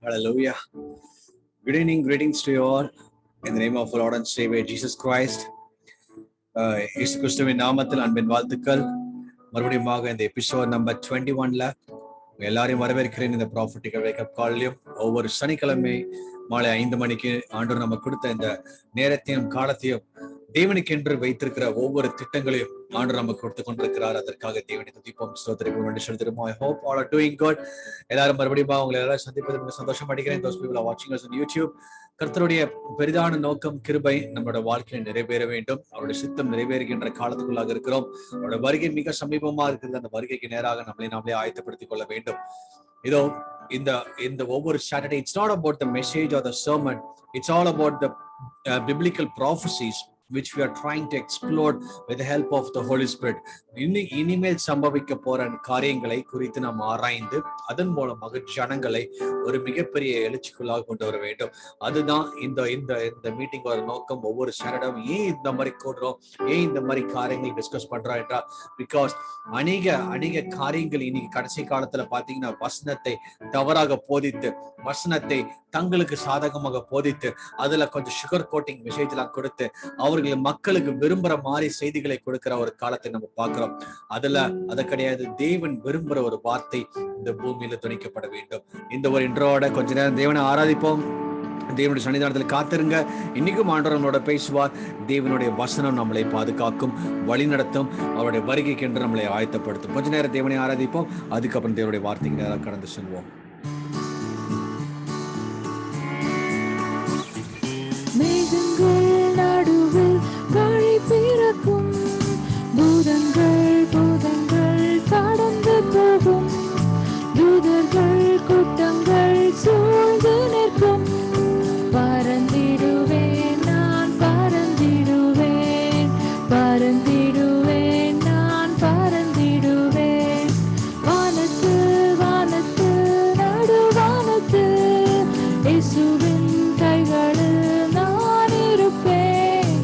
Hallelujah. Good evening, greetings to you all. In the name of our Lord and Savior Jesus Christ. இயேசு கிறிஸ்துவின் நாமத்தில் அன்பின் வாழ்த்துக்கள். மறுபடியும் இந்த எபிசோட் நம்பர் 21ல எல்லாரையும் வரவேற்கிறேன். இந்த ப்ராஃபட்டிக்கல் வேக்கப் கால்லையும் ஒவ்வொரு சனிக்கிழமை மாலை 5 மணிக்கு ஆண்டவர் நம்ம கொடுத்த இந்த நேரத்தையும் காலத்தையும் தேவனுக்கென்று வைத்திருக்கிற ஒவ்வொரு திட்டங்களையும் ஆண்டு நமக்கு கொடுத்து கொண்டிருக்கிறார். அதற்காக தேவனை துதிப்போம், ஸ்தோத்திரிப்போம் என்று சொல்லிருப்போம். I hope all are doing good. எல்லாரும் மறுபடியும் உங்களை எல்லாரும் சந்திப்பது மிக சந்தோஷம் அடைகிறேன். Those people are watching us on YouTube. கர்த்தருடைய பெரிதான நோக்கம் கிருபை நம்மளோட வாழ்க்கையில் நிறைவேற வேண்டும். அவருடைய சித்தம் நிறைவேறுகின்ற காலத்துக்குள்ளாக இருக்கிறோம். அவருடைய வருகை மிக சமீபமா இருக்கிறது. அந்த வருகைக்கு நேராக நம்மளே ஆயத்தப்படுத்திக் கொள்ள வேண்டும். இதோ இந்த ஒவ்வொரு Saturday, it's not about the message or the sermon, it's all about the biblical prophecies which we are trying to explore with the help of the Holy Spirit. இனிமேல் சம்பவிக்க போற காரியங்களை குறித்து நாம் ஆராய்ந்து அதன் மூலமாக ஜனங்களை ஒரு மிகப்பெரிய எழுச்சிக்குள்ளாக கொண்டு வர வேண்டும். அதுதான் இந்த மீட்டிங் ஒரு நோக்கம். ஒவ்வொரு சாட்டர்டேவும் ஏன் இந்த மாதிரி கூடுறோம், ஏன் இந்த மாதிரி காரியங்கள் டிஸ்கஸ் பண்றோம் என்றால், பிகாஸ் அநேக காரியங்கள் இன்னைக்கு கடைசி காலத்துல பாத்தீங்கன்னா வசனத்தை தவறாக போதித்து, வசனத்தை தங்களுக்கு சாதகமாக போதித்து, அதுல கொஞ்சம் சுகர் கோட்டிங் மெசேஜ் எல்லாம் கொடுத்து அவர்கள் மக்களுக்கு விரும்புற மாதிரி செய்திகளை கொடுக்கிற ஒரு காலத்தை நம்ம பார்க்கிறோம். அது கிடையாது. தேவன் விரும்புற ஒரு வார்த்தை இந்த பூமியில துணிக்கப்பட வேண்டும். இந்த ஒரு இன்ட்ரோட கொஞ்ச நேரம் தேவனை ஆராதிப்போம். தேவனுடைய சன்னிதானத்தில் காத்திருங்க. இன்னைக்கும் ஆண்டவர் நம்மளோட பேசுவார். தேவனுடைய வசனம் நம்மளை பாதுகாக்கும், வழி நடத்தும், அவருடைய வருகைக்கு என்று நம்மளை ஆயத்தப்படுத்தும். கொஞ்ச நேரம் தேவனை ஆராதிப்போம். அதுக்கப்புறம் தேவனுடைய வார்த்தைக்கு நேரம் கடந்து செல்வோம். மேகங்கள் நடுவில் மழை பிறக்கும், பூதங்கள் கடந்து போகும், தூதர்கள் கூட்டங்கள் சூழ்ந்து நிற்கும். பறந்திடுவேன், நான் பறந்திடுவேன், பறந்திடுவேன், நான் பறந்திடுவேன். வானத்து வானத்து நடுவானத்து இயேசுவின் கைகளில் நான் இருப்பேன்.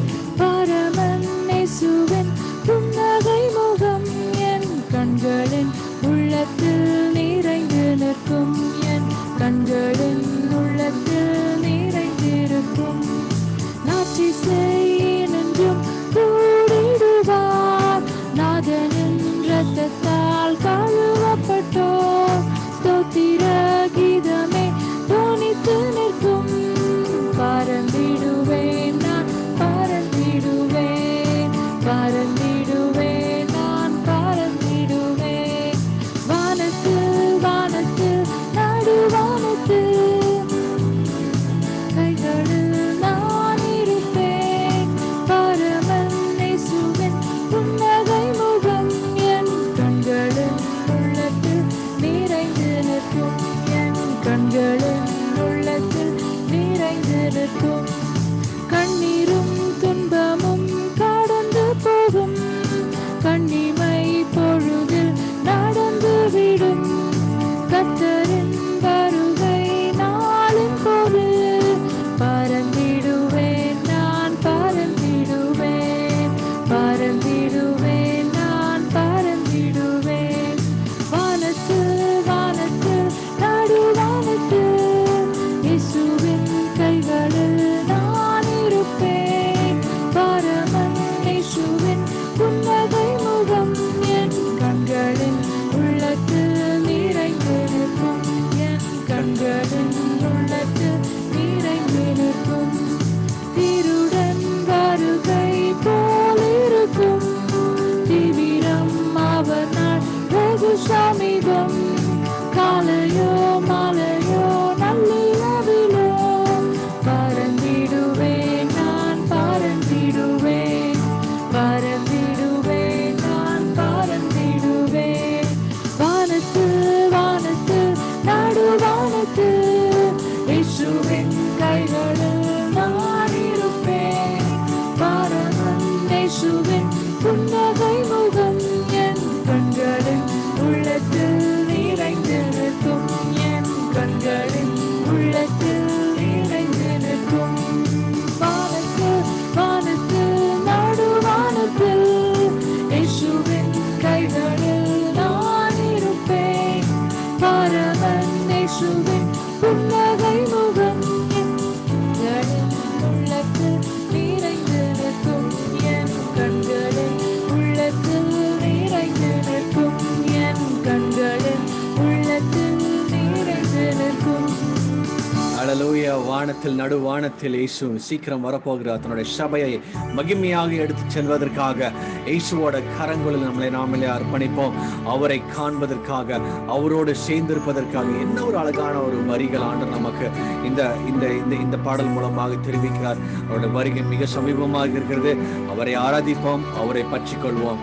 ஹalleluya. வானத்தில் நடுவானத்தில் இயேசு சீக்கிரம் வரப்போகிறார். தன்னுடைய சபையை மகிமையாக எடுத்து செல்வதற்காக இயேசுவோட கரங்களில் நம்மளை நாமளே அர்ப்பணிப்போம். அவரை காண்பதற்காக, அவரோடு சேர்ந்திருப்பதற்காக. என்ன ஒரு அழகான ஒரு வரிகள் ஆண்டவர் நமக்கு இந்த இந்த இந்த இந்த பாடல் மூலமாக தெரிவிக்கிறார். அவருடைய வருகை மிக சமீபமாக இருக்கிறது. அவரை ஆராதிப்போம், அவரை பற்றிக் கொள்வோம்.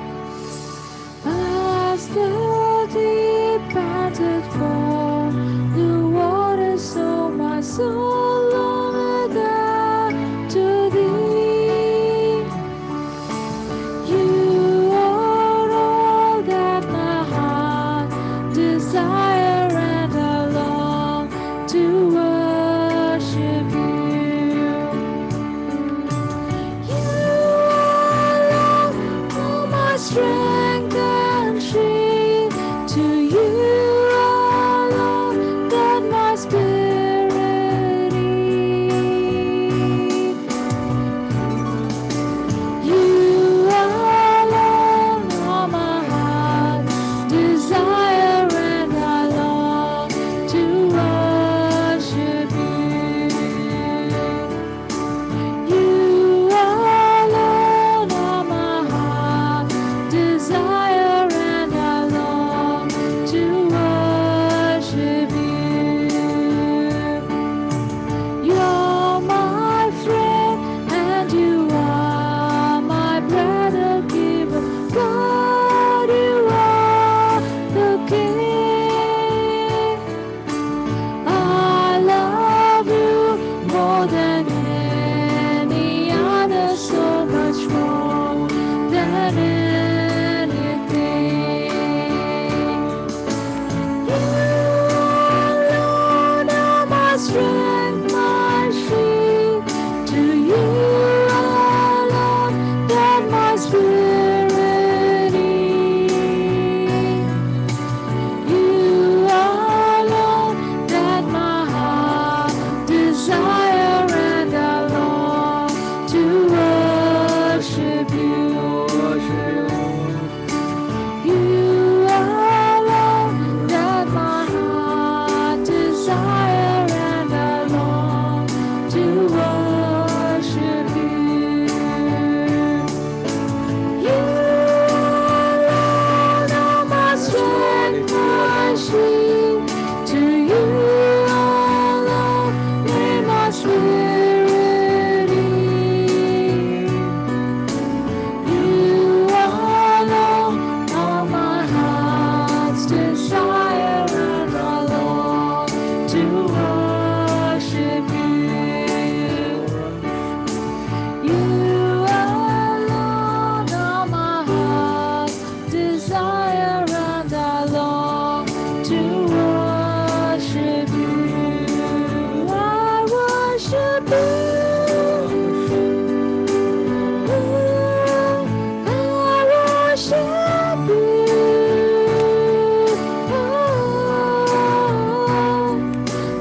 As the deep panted for the water, so my soul longeth after thee. You are all that my heart desire, and I long to worship you. You alone are my strength and shield. To you alone that my spirit yield. You alone are my heart desire, and I long to worship you. You alone are my heart desire, and I long to worship you. You're my friend, and you are my brother keeper. God, you are the King. I love you more than any other, so much more than anything. You alone are my strength, my shield. To you alone that my spirit yield. You alone that my heart desire, and I long to worship you. You alone that my heart desire, and I long to worship you. You alone are my strength, my shield. To you alone may my spirit yield. You alone are my heart's desire, and I long to worship you. You alone are my heart's desire, and I long to worship you. I worship you. I worship you.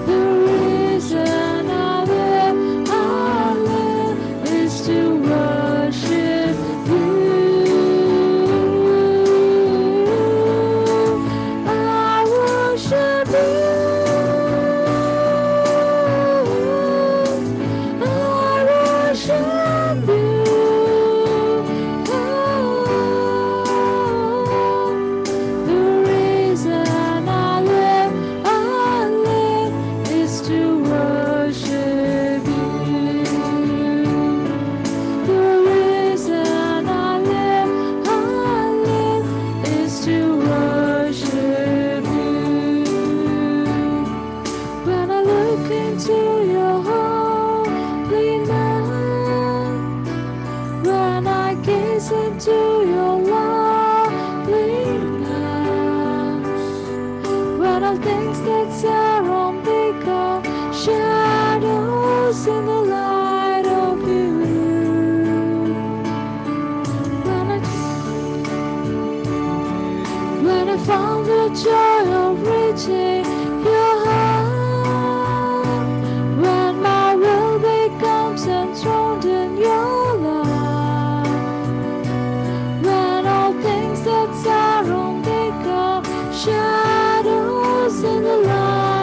The reason I live is to worship you. I worship you. I worship you. The reason I live is to worship you. The reason I live is to worship you. When I look into your holiness, when I gaze into your loveliness, when all things that surround become shadows in the light of you. When I found the joy of reaching your heart, when my will becomes enthroned in your love, when all things that surround become shadows in the light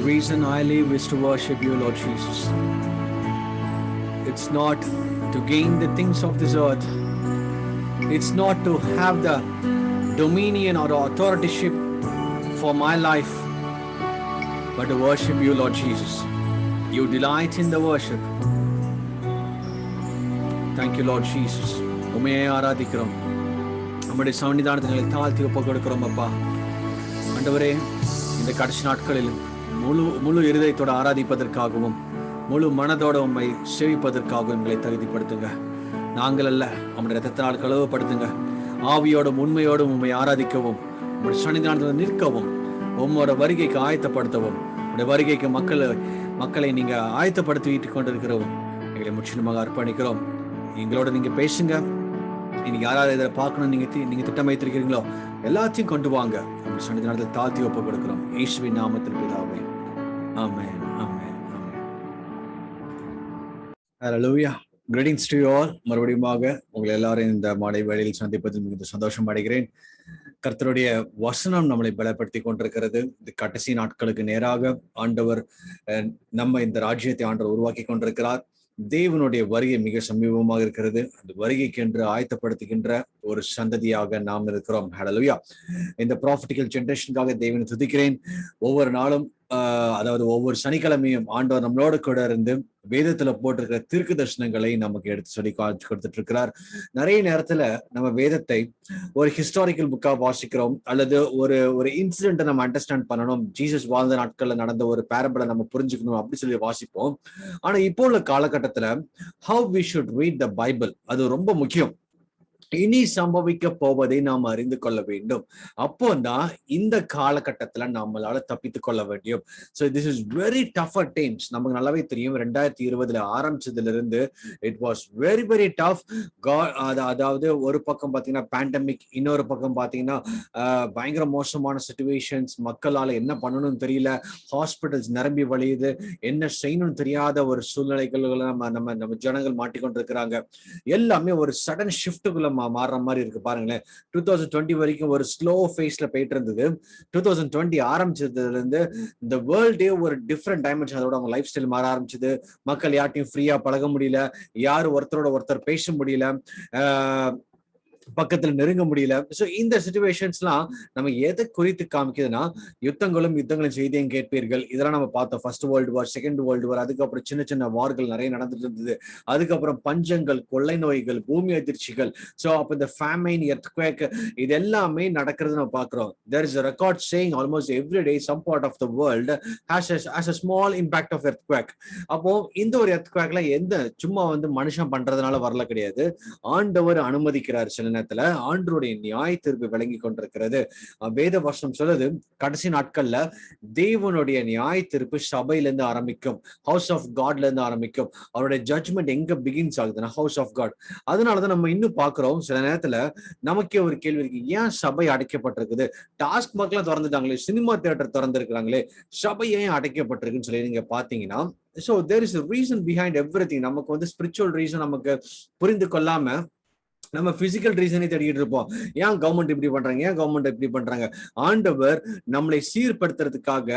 reason I live is to worship you, Lord Jesus. It's not to gain the things of this earth. It's not to have the dominion or authorship for my life, but to worship you, Lord Jesus. You delight in the worship. Thank you, Lord Jesus. உம்மையே ஆராதிக்கிறோம். நம்முடைய சன்னிதானத்தை தாழ்த்தி ஒப்புக் கொடுக்கிறோம் அப்பா. ஆண்டவரே, இந்த கடைசி நாட்களில் முழு இருதயத்தோடு ஆராதிப்பதற்காகவும் முழு மனதோடு உம்மை சேவிப்பதற்காகவும் எங்களை தகுதிப்படுத்துங்க. நாங்கள் அல்ல, நம்முடைய ரத்தத்தினால் கழுவப்படுத்துங்க. ஆவியோடும் உண்மையோடும் உம்மை ஆராதிக்கவும், உங்களுடைய சன்னிதானத்தில் நிற்கவும், உம்மோட வருகைக்கு ஆயத்தப்படுத்தவும், உங்களுடைய வருகைக்கு மக்களை நீங்க ஆயத்தப்படுத்திட்டு கொண்டிருக்கிறவும் எங்களை முற்றிலுமாக அர்ப்பணிக்கிறோம். எங்களோட நீங்க பேசுங்க. இன்னைக்கு யாராவது இதை பார்க்கணும் நீங்க திட்டம் வைத்திருக்கிறீங்களோ எல்லாத்தையும் கொண்டு வாங்க. நம்முடைய சன்னிதானத்தில் தாழ்த்தி ஒப்புக் கொடுக்கிறோம். இயேசுவின் நாமத்தில் பிதாவே, ஆமென், ஆமென், ஆமென். ஹல்லேலூயா. Greetings to you all. மறுபடியுமாக உங்களை எல்லாரும் இந்த மாலை வேளையில் சந்திப்பதில் மிகுந்த சந்தோஷம் அடைகிறேன். கர்த்தருடைய வசனம் நம்மளை பலப்படுத்தி கொண்டிருக்கிறது. இந்த கடைசி நாட்களுக்கு நேராக ஆண்டவர் நம்ம இந்த ராஜ்யத்தை ஆண்டவர் உருவாக்கி கொண்டிருக்கிறார். தேவனுடைய வருகை மிக சமீபமாக இருக்கிறது. அந்த வருகைக்கு என்று ஆயத்தப்படுத்துகின்ற ஒரு சந்ததியாக நாம் இருக்கிறோம். ஹல்லேலூயா. இந்த ப்ராஃபட்டிக்கல் ஜெனரேஷனுக்காக தேவனை துதிக்கிறேன். ஒவ்வொரு நாளும் அதாவது ஒவ்வொரு சனிக்கிழமையும் ஆண்டவர் நம்மளோட கூட இருந்து வேதத்துல போட்டிருக்கிற தீர்க்க தரிசனங்களை நமக்கு எடுத்து சொல்லி கொடுத்துட்டு இருக்கிறார். நிறைய நேரத்துல நம்ம வேதத்தை ஒரு ஹிஸ்டாரிக்கல் புக்கா வாசிக்கிறோம், அல்லது ஒரு இன்சிடென்ட்டை நம்ம அண்டர்ஸ்டாண்ட் பண்ணணும், ஜீசஸ் வாழ்ந்த நாட்கள்ல நடந்த ஒரு பேரபிளை நம்ம புரிஞ்சுக்கணும் அப்படி சொல்லி வாசிப்போம். ஆனா இப்போ உள்ள காலகட்டத்துல how we should read the Bible, அது ரொம்ப முக்கியம். இனி சம்பவிக்க போவதை நாம் அறிந்து கொள்ள வேண்டும். அப்போதான் இந்த காலகட்டத்துல நம்மளால தப்பித்துக் கொள்ள வேண்டும். So this is very tougher times. நமக்கு நல்லாவே தெரியும், 2020 ஆரம்பிச்சதுல இருந்து it was very very tough. அதாவது ஒரு பக்கம் பாத்தீங்கன்னா பேண்டமிக், இன்னொரு பக்கம் பாத்தீங்கன்னா பயங்கர மோசமான சிச்சுவேஷன்ஸ், மக்களால என்ன பண்ணணும்னு தெரியல, ஹாஸ்பிட்டல்ஸ் நிரம்பி வழியுது, என்ன செய்யணும்னு தெரியாத ஒரு சூழ்நிலைகள் நம்ம ஜனங்கள் மாட்டிக்கொண்டிருக்கிறாங்க. எல்லாமே ஒரு சடன் ஷிஃப்ட்டுக்குள்ள மாறுற மாதிரி இருக்கு. பாருங்களேன், 2020 வரைக்கும் ஒரு ஸ்லோ ஃபேஸ்ல போயிட்டு இருந்தது. 2020 ஆரம்பிச்சதுல இருந்து இந்த வேர்ல்டே ஒரு டிஃப்ரெண்ட் டைமென்ஷன், அதோட அவங்க லைஃப் ஸ்டைல் மாற ஆரம்பிச்சது. மக்கள் யார்ட்டையும் ஃப்ரீயா பழக முடியல, யாரும் ஒருத்தரோட ஒருத்தர் பேச முடியல, பக்கத்துல நெருங்க முடியல. சோ இந்த சிச்சுவேஷன்ஸ்லாம் நம்ம எதை குறித்து காமிக்குதுன்னா, யுத்தங்களும் செய்தியும் கேட்பீர்கள். இதெல்லாம் நம்ம பார்த்தோம். First world war, second world war, அதுக்கப்புறம் சின்ன சின்ன வார்கள் நிறைய நடந்துட்டு இருந்தது. அதுக்கப்புறம் பஞ்சங்கள், கொள்ளை நோய்கள், பூமி அதிர்ச்சிகள். சோ அப்ப இந்த ஃபேமைன், எர்த்குவேக், இது எல்லாமே நடக்கிறது நம்ம பாக்குறோம். There is a record saying almost every day some part of the world has a small impact of earthquake. அப்போ இந்த ஒரு எர்த்குவேக்ல எந்த சும்மா மனுஷன் பண்றதுனால வரல கிடையாது, ஆண்டவர் அனுமதிக்கிறார். சில நேரத்துல ஆண்டவருடைய நியாய தீர்ப்பு விளங்கி கொண்டிருக்கிறது. வேத வசனம் சொல்லுது, கடைசி நாட்கள்ல தேவனுடைய நியாய தீர்ப்பு சபையில இருந்து ஆரம்பிக்கும், ஹவுஸ் ஆஃப் காட்ல இருந்து ஆரம்பிக்கும். அவருடைய ஜட்ஜ்மெண்ட் எங்க பிகின்ஸ் ஆகுதுன்னா ஹவுஸ் ஆஃப் காட். அதனாலதான் நம்ம இன்னும் பாக்குறோம், சில நேரத்துல நமக்கே ஒரு கேள்வி இருக்கு, ஏன் சபை அடைக்கப்பட்டிருக்குது? டாஸ்க் மார்க்லாம் திறந்துட்டாங்களே, சினிமா தியேட்டர் திறந்திருக்கிறாங்களே, சபை ஏன் அடைக்கப்பட்டிருக்குன்னு சொல்லி நீங்க பாத்தீங்கன்னா, so there is a reason behind everything. நமக்கு spiritual reason நமக்கு புரிந்து கொள்ளாம நம்ம பிசிக்கல் ரீசனே தேடிட்டு இருப்போம். ஏன் கவர்மெண்ட் இப்படி பண்றாங்க, ஏன் கவர்மெண்ட் இப்படி பண்றாங்க? ஆண்டவர் நம்மளை சீர்படுத்துறதுக்காக,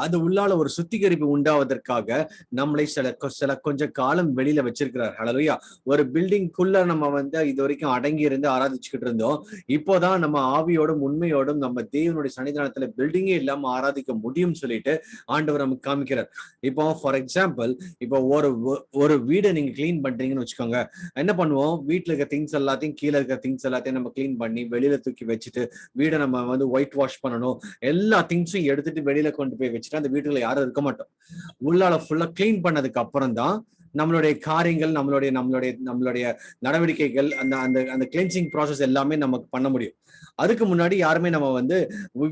அது உள்ளால ஒரு சுத்திகரிப்பு உண்டாவதற்காக நம்மளை சில கொஞ்ச காலம் வெளியில வச்சிருக்கிறார். ஹல்லேலூயா. ஒரு பில்டிங்குள்ள நம்ம இது வரைக்கும் அடங்கி இருந்து ஆராதிச்சுக்கிட்டு இருந்தோம். இப்போதான் நம்ம ஆவியோடும் உண்மையோடும் நம்ம தேவனுடைய சன்னிதானத்துல பில்டிங்கே இல்லாம ஆராதிக்க முடியும்னு சொல்லிட்டு ஆண்டவர் நமக்கு காமிக்கிறார். இப்போ ஃபார் எக்ஸாம்பிள், இப்போ ஒரு வீடை நீங்க கிளீன் பண்றீங்கன்னு வச்சுக்கோங்க. என்ன பண்ணுவோம், வீட்டுல இருக்க திங்ஸ் எல்லாத்தையும், கீழே இருக்க திங்ஸ் எல்லாத்தையும் நம்ம கிளீன் பண்ணி வெளியில தூக்கி வச்சுட்டு, வீடை நம்ம ஒயிட் வாஷ் பண்ணணும், எல்லா திங்ஸும் எடுத்துட்டு வெளியில கொண்டு போய் வச்சுட்டு அந்த வீட்டுல யாரும் இருக்க மாட்டோம். உள்ளால ஃபுல்லா கிளீன் பண்ணதுக்கு அப்புறம் தான் நம்மளுடைய காரியங்கள், நம்மளுடைய நடவடிக்கைகள், அந்த கிளீன்சிங் ப்ராசஸ் எல்லாமே நமக்கு பண்ண முடியும். அதுக்கு முன்னாடி யாருமே நம்ம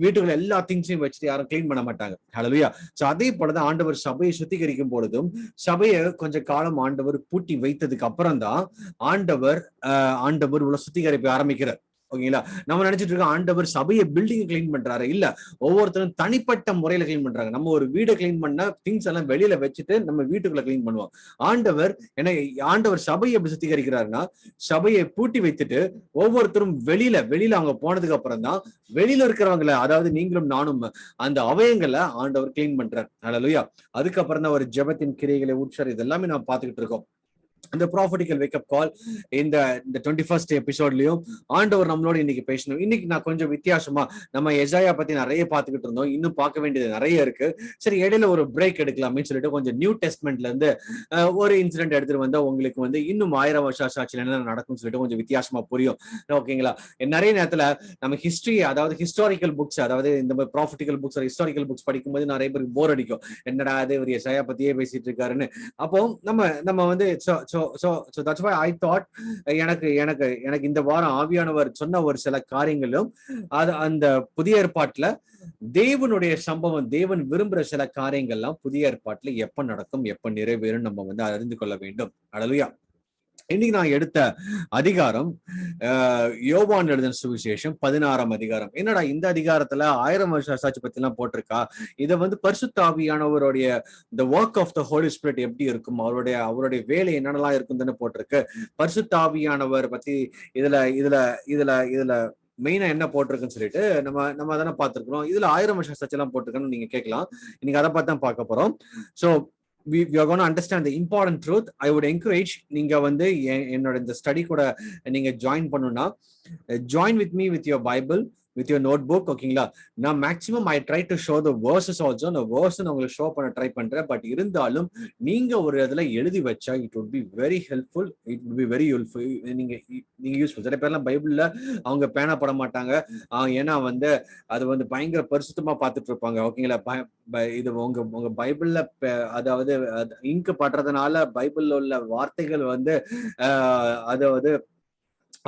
வீட்டுக்குள்ள எல்லா திங்ஸையும் வச்சுட்டு யாரும் கிளீன் பண்ண மாட்டாங்க. ஹல்லேலூயா. சோ அதே போலதான் ஆண்டவர் சபையை சுத்திகரிக்கும் பொழுதும், சபையை கொஞ்ச காலம் ஆண்டவர் பூட்டி வைத்ததுக்கு அப்புறம் தான் ஆண்டவர் உள்ள சுத்திகரிப்பை ஆரம்பிக்கிறார். ஓகேங்களா? நம்ம நினைச்சிட்டு இருக்கோம் ஆண்டவர் சபையை பில்டிங் கிளீன் பண்றாரு. இல்ல, ஒவ்வொருத்தரும் தனிப்பட்ட முறையில கிளீன் பண்றாங்க. நம்ம ஒரு வீடை கிளீன் பண்ணா திங்ஸ் எல்லாம் வெளியில வச்சுட்டு நம்ம வீட்டுக்குள்ள கிளீன் பண்ணுவோம். ஆண்டவர் என்ன, ஆண்டவர் சபையை எப்படி சுத்திகரிக்கிறாருன்னா, சபையை பூட்டி வைத்துட்டு ஒவ்வொருத்தரும் வெளியில அவங்க போனதுக்கு அப்புறம் தான் வெளியில இருக்கிறவங்களை, அதாவது நீங்களும் நானும், அந்த அவயங்களை ஆண்டவர் கிளீன் பண்றாரு. ஹல்லேலூயா. அதுக்கப்புறம் தான் ஒரு ஜெபத்தின் கிரியைகளை உற்சார் இதெல்லாமே நம்ம பார்த்துக்கிட்டு இருக்கோம். இந்த ப்ராஃபட்டிக்கல் வேக்கப் கால் இந்த 21st எபிசோட்லயும் ஆண்டவர் நம்மளோட இன்னைக்கு பேசணும். இன்னைக்கு நான் கொஞ்சம் வித்தியாசமா, நம்ம எசாயா பத்தி நிறைய பார்த்துக்கிட்டு இருந்தோம், இன்னும் பார்க்க வேண்டியது நிறைய இருக்கு. சரி, இடையில ஒரு பிரேக் எடுக்கலாம்னு சொல்லிட்டு கொஞ்சம் நியூ டெஸ்ட்மெண்ட்ல இருந்து ஒரு இன்சிடென்ட் எடுத்துட்டு வந்தா உங்களுக்கு வந்து இன்னும் 1000 வருஷம் சாட்சியில் என்ன நடக்கும்னு சொல்லிட்டு கொஞ்சம் வித்தியாசமா புரியும். ஓகேங்களா? நிறைய நேரத்துல நம்ம ஹிஸ்டரி, அதாவது ஹிஸ்டாரிக்கல் புக்ஸ், அதாவது இந்த மாதிரி ப்ராஃபட்டிக்கல் புக்ஸ், ஹிஸ்டாரிக்கல் புக்ஸ் படிக்கும்போது நிறைய பேருக்கு போர் அடிக்கும். என்னடா அது ஒரு எசாயா பத்தியே பேசிட்டு இருக்காருன்னு. அப்போ நம்ம வந்து so that's why I thought எனக்கு இந்த வாரம் ஆவியானவர் சொன்ன ஒரு சில காரியங்களும் அந்த புதிய ஏற்பாட்டுல தேவனுடைய சம்பவம், தேவன் விரும்புற சில காரியங்கள்லாம் புதிய ஏற்பாட்டுல எப்ப நடக்கும், எப்ப நிறைவேறும் நம்ம வந்து அறிந்து கொள்ள வேண்டும். ஹல்லேலூயா. இன்னைக்கு நான் எடுத்த அதிகாரம் யோவான் எழுதின சுவிசேஷம் 16ஆம் அதிகாரம். என்னடா இந்த அதிகாரத்துல 1000 வருஷ சாட்சி பத்தி எல்லாம் போட்டிருக்கா? இதை வந்து பரிசுத்த ஆவியானவருடைய the work of the Holy Spirit எப்படி இருக்கும், அவருடைய வேலை என்னென்னலாம் இருக்குதுன்னு போட்டிருக்கு. பரிசுத்த ஆவியானவர் பத்தி இதுல மெயினா என்ன போட்டிருக்குன்னு சொல்லிட்டு நம்ம தானே பார்த்திருக்கிறோம். இதுல 1000 வருஷ சாட்சி எல்லாம் போட்டிருக்குன்னு நீங்க கேட்கலாம். இன்னைக்கு அதை பார்த்து தான் பார்க்க போறோம். So we are going to understand the important truth. I would encourage நீங்க வந்து என்னோட இந்த ஸ்டடி கூட நீங்க ஜாயின் பண்ணணும்னா, join with me with your Bible, with your notebook. ஓகேங்களா? நான் maximum I try to show the versus also. நான் வேர்ஸ் உங்களுக்கு ஷோ பண்ண ட்ரை பண்றேன். பட் இருந்தாலும் நீங்க ஒரு இதுல எழுதி வச்சா it would be very helpful, it would be very useful. நீங்க யூஸ்ஃபுல். சில பேர்லாம் பைபிள்ல அவங்க பேனா பட மாட்டாங்க. ஏன்னா வந்து அது வந்து பயங்கர பரிசுத்தமா பார்த்துட்டு இருப்பாங்க. ஓகேங்களா? இது உங்க பைபிள்ல, அதாவது இங்கு படுறதுனால பைபிள்ல உள்ள வார்த்தைகள் வந்து அதாவது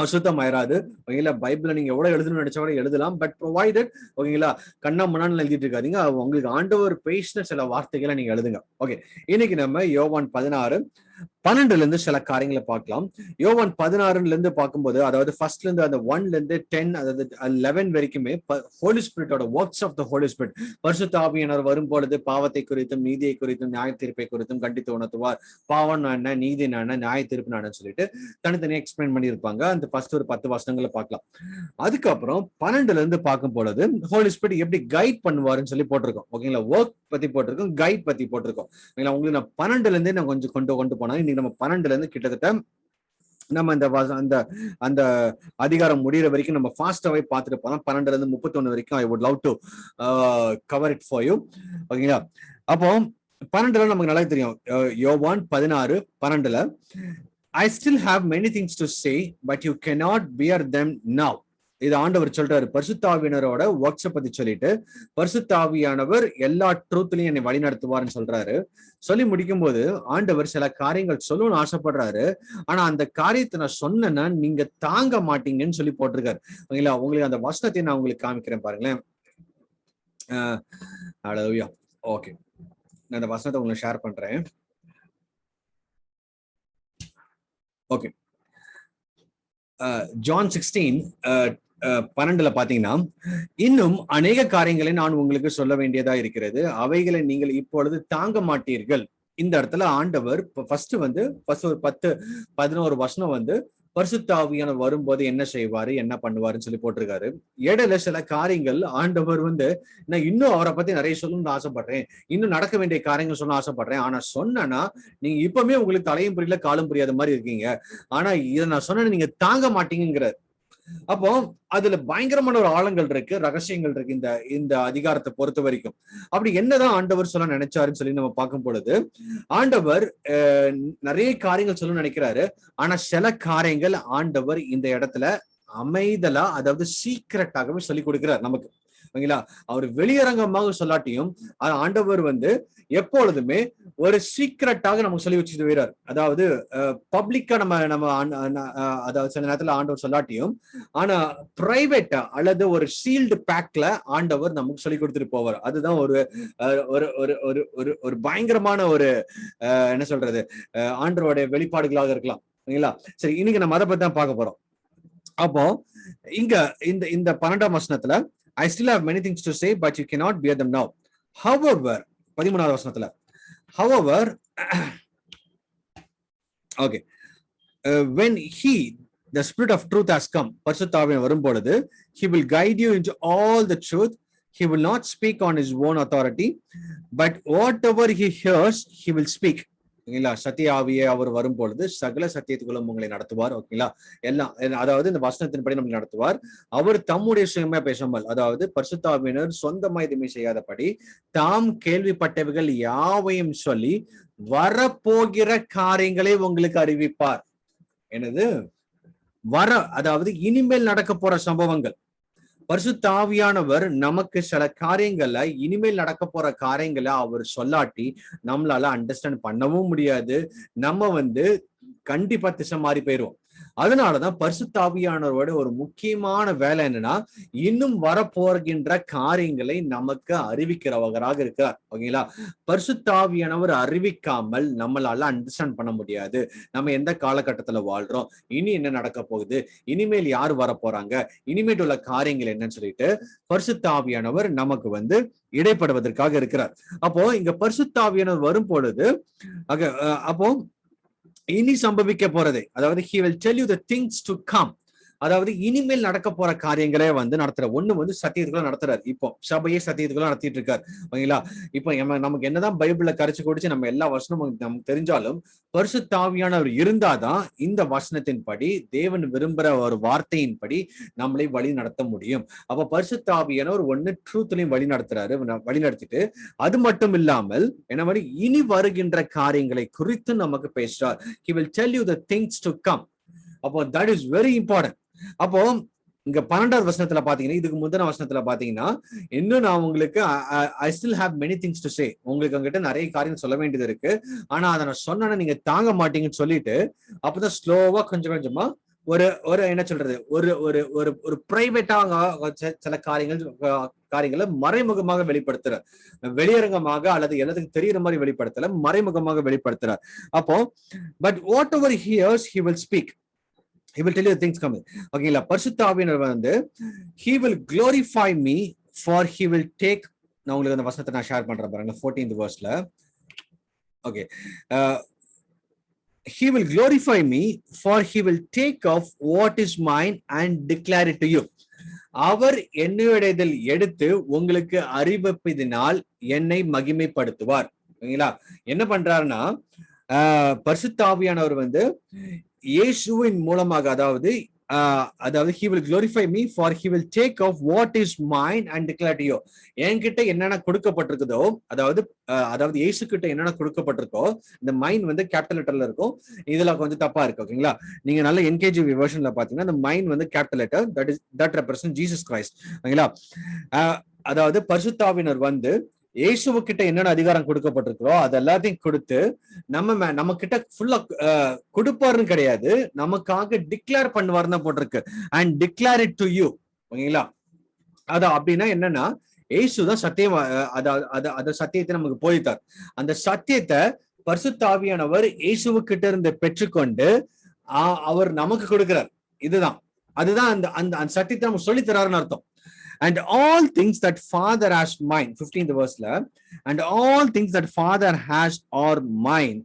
அசுத்தம் ஆயிராது. ஓகேங்களா? பைபிள்ல நீங்க எவ்வளவு எழுதணும்னு நினைச்சா கூட எழுதலாம். பட் ப்ரொவைடட், ஓகேங்களா, கண்ணா முன்னாடி எழுதிட்டு இருக்காதீங்க. உங்களுக்கு ஆண்டவர் பேசின சில வார்த்தைகளை நீங்க எழுதுங்க. ஓகே, இன்னைக்கு நம்ம யோவான் 16:12 இருந்து சில காரியங்களை பார்க்கலாம். யோவான் 16 இருந்து பார்க்கும்போது, அதாவது ஃபர்ஸ்ட்ல இருந்து அந்த 1ல இருந்து 10, அதாவது 11 வரைக்குமே ஹோலி ஸ்பிரிட்டோட works of the Holi spirit, பரிசுத்த ஆவியானவர் வரும்பொழுது பாவத்தை குறித்தும் நீதியை குறித்தும் நியாய தீர்ப்பை குறித்தும் கண்டித்து உணர்த்துவார். பாவம் என்ன, நீதி என்ன, நியாய தீர்ப்பு என்னன்னு சொல்லிட்டு தனித்தனியா எக்ஸ்பிளைன் பண்ணியிருப்பாங்க. அந்த ஃபர்ஸ்ட் ஒரு 10 வசனங்களை பார்க்கலாம். அதுக்கப்புறம் 12ல இருந்து பார்க்கும் பொழுது ஹோலி ஸ்பிரிட் எப்படி கைட் பண்ணுவாருன்னு சொல்லி போட்டிருக்கோம். ஓகேங்களா? ஒர்க் பத்தி போட்டிருக்கோம், கைட் பத்தி போட்டிருக்கோம். உங்களுக்கு நான் 12ல இருந்தே நான் கொஞ்சம் கொண்டு போனா, இன்னைக்கு நம்ம 12ல இருந்து கிட்டத்தட்ட நம்ம அந்த அதிகாரம் முடிகிற வரைக்கும் நம்ம ஃபாஸ்டாவே பார்த்துட்டு போலாம். 12ல இருந்து 31 வரைக்கும் I would love to cover it for you. ஓகேங்களா? அப்போ 12ல நமக்கு நல்லா தெரியும். யோவான் 16:12, I still have many things to say, but you cannot bear them now. இது ஆண்டவர் சொல்றாரு. பரிசுத்த ஆவியானவரோட ஒர்க்ஸை பத்தி சொல்லிட்டு, பரிசுத்த ஆவியானவர் எல்லா ட்ரூத்லயும் என்னை வழி நடத்துவார்னு சொல்றாரு. சொல்லி முடிக்கும் போது ஆண்டவர் சில காரியங்கள் சொல்லணும்னு ஆசைப்படுறாரு. ஆனா அந்த காரியத்தை நான் சொன்னேன்னா நீங்க தாங்க மாட்டீங்கன்னு சொல்லி போட்டிருக்காரு. ஓகேங்களா? உங்களுக்கு அந்த வசனத்தை நான் உங்களுக்கு காமிக்கிறேன் பாருங்களேன். ஹல்லேலூயா. ஓகே, நான் அந்த வசனத்தை உங்களுக்கு ஷேர் பண்றேன். ஓகே, ஜான் 16:12 பாத்தீங்கன்னா, இன்னும் அநேக காரியங்களை நான் உங்களுக்கு சொல்ல வேண்டியதா இருக்கிறது, அவைகளை நீங்கள் இப்பொழுது தாங்க மாட்டீர்கள். இந்த இடத்துல ஆண்டவர் ஃபர்ஸ்ட் ஒரு 10-11 வசனம் வந்து பரிசுத்த ஆவியானவர் வரும்போது என்ன செய்வாரு, என்ன பண்ணுவாருன்னு சொல்லி போட்டிருக்காரு. இடையில சில காரியங்கள் ஆண்டவர் வந்து, நான் இன்னும் அவரை பத்தி நிறைய சொல்லணும்னு ஆசைப்படுறேன், இன்னும் நடக்க வேண்டிய காரியங்கள் சொல்ல ஆசைப்படுறேன், ஆனா சொன்னா நீங்க இப்பவுமே உங்களுக்கு தலையும் புரியல காலும் புரியாத மாதிரி இருக்கீங்க, ஆனா இதை நான் சொன்ன நீங்க தாங்க மாட்டீங்கிறார். அப்போ அதுல பயங்கரமான ஒரு ஆழங்கள் இருக்கு, ரகசியங்கள் இருக்கு இந்த அதிகாரத்தை பொறுத்த வரைக்கும். அப்படி என்னதான் ஆண்டவர் சொல்ல நினைச்சாருன்னு சொல்லி நம்ம பார்க்கும் பொழுது, ஆண்டவர் நிறைய காரியங்கள் சொல்ல நினைக்கிறாரு. ஆனா சில காரியங்கள் ஆண்டவர் இந்த இடத்துல அமைதலா, அதாவது சீக்கிரட்டாகவே சொல்லி கொடுக்கிறார் நமக்கு. ஓகேங்களா? அவர் வெளியரங்கமாக சொல்லாட்டியும் ஆண்டவர் வந்து எப்பொழுதுமே ஒரு சீக்கிரட்டாக நமக்கு சொல்லி வச்சுட்டு போயிறார். அதாவது பப்ளிக்கா நம்ம அதாவது சில நேரத்துல ஆண்டவர் சொல்லாட்டியும், ஆனா பிரைவேட்டா அல்லது ஒரு சீல்டு பேக்ல ஆண்டவர் நமக்கு சொல்லி கொடுத்துட்டு போவார். அதுதான் ஒரு பயங்கரமான ஒரு என்ன சொல்றது, ஆண்டவருடைய வெளிப்பாடுகளாக இருக்கலாம். ஓகேங்களா? சரி, இன்னைக்கு நம்ம அதை பத்தி தான் பார்க்க போறோம். அப்போ இங்க இந்த இந்த 12ஆம் வசனத்துல I still have many things to say but you cannot bear them now. However 13வது வசனத்துல however okay when the spirit of truth has come, பரிசுத்த ஆவியானவர் வரும் பொழுது he will guide you into all the truth. He will not speak on his own authority but whatever he hears he will speak. ஓகேங்களா? சத்திய ஆவியே அவர் வரும் பொழுது சகல சத்தியத்துக்குள்ளும் உங்களை நடத்துவார். ஓகேங்களா? எல்லாம் அதாவது இந்த வசனத்தின்படி நம்மளை நடத்துவார். அவர் தம்முடைய சுயமா பேசாமல், அதாவது பரிசுத்த ஆவியினர் சொந்தமா எதுவுமே செய்யாதபடி தாம் கேள்விப்பட்டவைகள் யாவையும் சொல்லி வரப்போகிற காரியங்களை உங்களுக்கு அறிவிப்பார். என்னது அதாவது இனிமேல் நடக்க போற சம்பவங்கள். பரிசுத்த ஆவியானவர் நமக்கு சில காரியங்களை, இனிமேல் நடக்க போற காரியங்களை அவர் சொல்லாட்டி நம்மளால அண்டர்ஸ்டாண்ட் பண்ணவும் முடியாது. நம்ம கண்டிப்பா திசை மாறி போயிடுவோம். அதனாலதான் பரிசுத்த ஆவியானவரோட ஒரு முக்கியமான வேலை என்னன்னா, இன்னும் வரப்போகின்ற காரியங்களை நமக்கு அறிவிக்கிறவராக இருக்கிறார். ஓகேங்களா? பரிசுத்த ஆவியானவர் அறிவிக்காமல் நம்மளால அண்டர்ஸ்டாண்ட் பண்ண முடியாது. நம்ம எந்த காலகட்டத்துல வாழ்றோம், இனி என்ன நடக்க போகுது, இனிமேல் யார் வர போறாங்க, இனிமேல் உள்ள காரியங்கள் என்னன்னு சொல்லிட்டு பரிசுத்த ஆவியானவர் நமக்கு இடைப்படுவதற்காக இருக்கிறார். அப்போ இங்க பரிசுத்த ஆவியானவர் வரும் பொழுது அப்போ இனி சம்பவிக்க போறதை, அதாவது he will tell you the things to come, அதாவது இனிமேல் நடக்க போற காரியங்களே நடத்துற ஒண்ணு சத்தியத்துக்குள்ள நடத்துறாரு. இப்போ சபையே சத்தியத்துக்குள்ள நடத்திட்டு இருக்காரு. ஓகேங்களா? இப்போ நமக்கு என்னதான் பைபிள்ல கரைச்சு குடிச்சு நம்ம எல்லா வசனமும் நமக்கு தெரிஞ்சாலும் பரிசுத்த ஆவியானவர் இருந்தாதான் இந்த வசனத்தின்படி, தேவன் விரும்புற ஒரு வார்த்தையின்படி நம்மளை வழி நடத்த முடியும். அப்ப பரிசுத்த ஆவியானவர் ட்ரூத்லயும் வழி நடத்திட்டு அது மட்டும் இல்லாமல் என்ன மாதிரி இனி வருகின்ற காரியங்களை குறித்து நமக்கு பேசுறார். He will tell you the things to come. அப்போ that is very important. அப்போ இங்க 12வது வசனத்துல பாத்தீங்கன்னா, இதுக்கு முந்தின வசனத்துல பாத்தீங்கன்னா, இன்னும் நான் உங்களுக்கு I still have many things to say, உங்களுக்கு அங்கிட்ட நிறைய காரியம் சொல்ல வேண்டியது இருக்கு, ஆனா அதை நான் சொன்னா நீங்க தாங்க மாட்டீங்கன்னு சொல்லிட்டு அப்பதான் ஸ்லோவா கொஞ்சம் கொஞ்சமா ஒரு என்ன சொல்றது, ஒரு ஒரு ஒரு ஒரு பிரைவேட்டா சில காரியங்களை மறைமுகமாக வெளிப்படுத்துறார். வெளியரங்கமாக அல்லது எல்லாத்துக்கும் தெரியுற மாதிரி வெளிப்படுத்தல, மறைமுகமாக வெளிப்படுத்துறார். அப்போ but what ever he hears he will speak. He will tell you the things coming. ஓகேங்களா? பரிசுத்த ஆவியானவர் he will glorify me for he will take, நான் உங்களுக்கு அந்த வசனத்தை நான் ஷேர் பண்றேன் பாருங்க, 14th verseல. Okay, he will glorify me for he will take off what is mine and declare it to you. அவர் என்னுடையதில் எடுத்து உங்களுக்கு அறிவிப்பதினால் என்னை மகிமைப்படுத்துவார். ஓகேங்களா? என்ன பண்றாருன்னா, பரிசுத்த ஆவியானவர் இயேசுவின் மூலமாக, அதாவது he will glorify me for he will take off what is mine and declare to you. என்கிட்ட என்னென்ன கொடுக்கப்பட்டிருக்குதோ, அதாவது இயேசு கிட்ட என்னென்ன கொடுக்கப்பட்டிருக்கோ, இந்த மைண்ட் கேபிட்டல் லெட்டர்ல இருக்கும். இதுல கொஞ்சம் தப்பா இருக்கு. ஓகேங்களா? நீங்க நல்ல என்கேஜி வெர்ஷன்ல பாத்தீங்கன்னா இந்த mind capital letter, that represents Jesus Christ. ஓகேங்களா? அதாவது பரிசுத்தாவினர் இயேசுவ கிட்ட என்னென்ன அதிகாரம் கொடுக்கப்பட்டிருக்கோ அது எல்லாத்தையும் கொடுத்து நம்ம கிட்ட ஃபுல்லா கொடுப்பாருன்னு கிடையாது, நமக்காக டிக்ளேர் பண்ணுவாருன்னு போட்டிருக்கு. And declare it to you. ஓகேங்களா? அப்படின்னா என்னன்னா, இயேசுதான் சத்தியம், அத சத்தியத்தை நமக்கு போதித்தார். அந்த சத்தியத்தை பரிசுத்த ஆவியானவர் இயேசுவ கிட்ட இருந்து பெற்றுக்கொண்டு அவர் நமக்கு கொடுக்கிறார். அதுதான் அந்த சத்தியத்தை நம்ம சொல்லி தராருன்னு அர்த்தம். And all things that Father has mine, 15th verse, and all things that Father has are mine.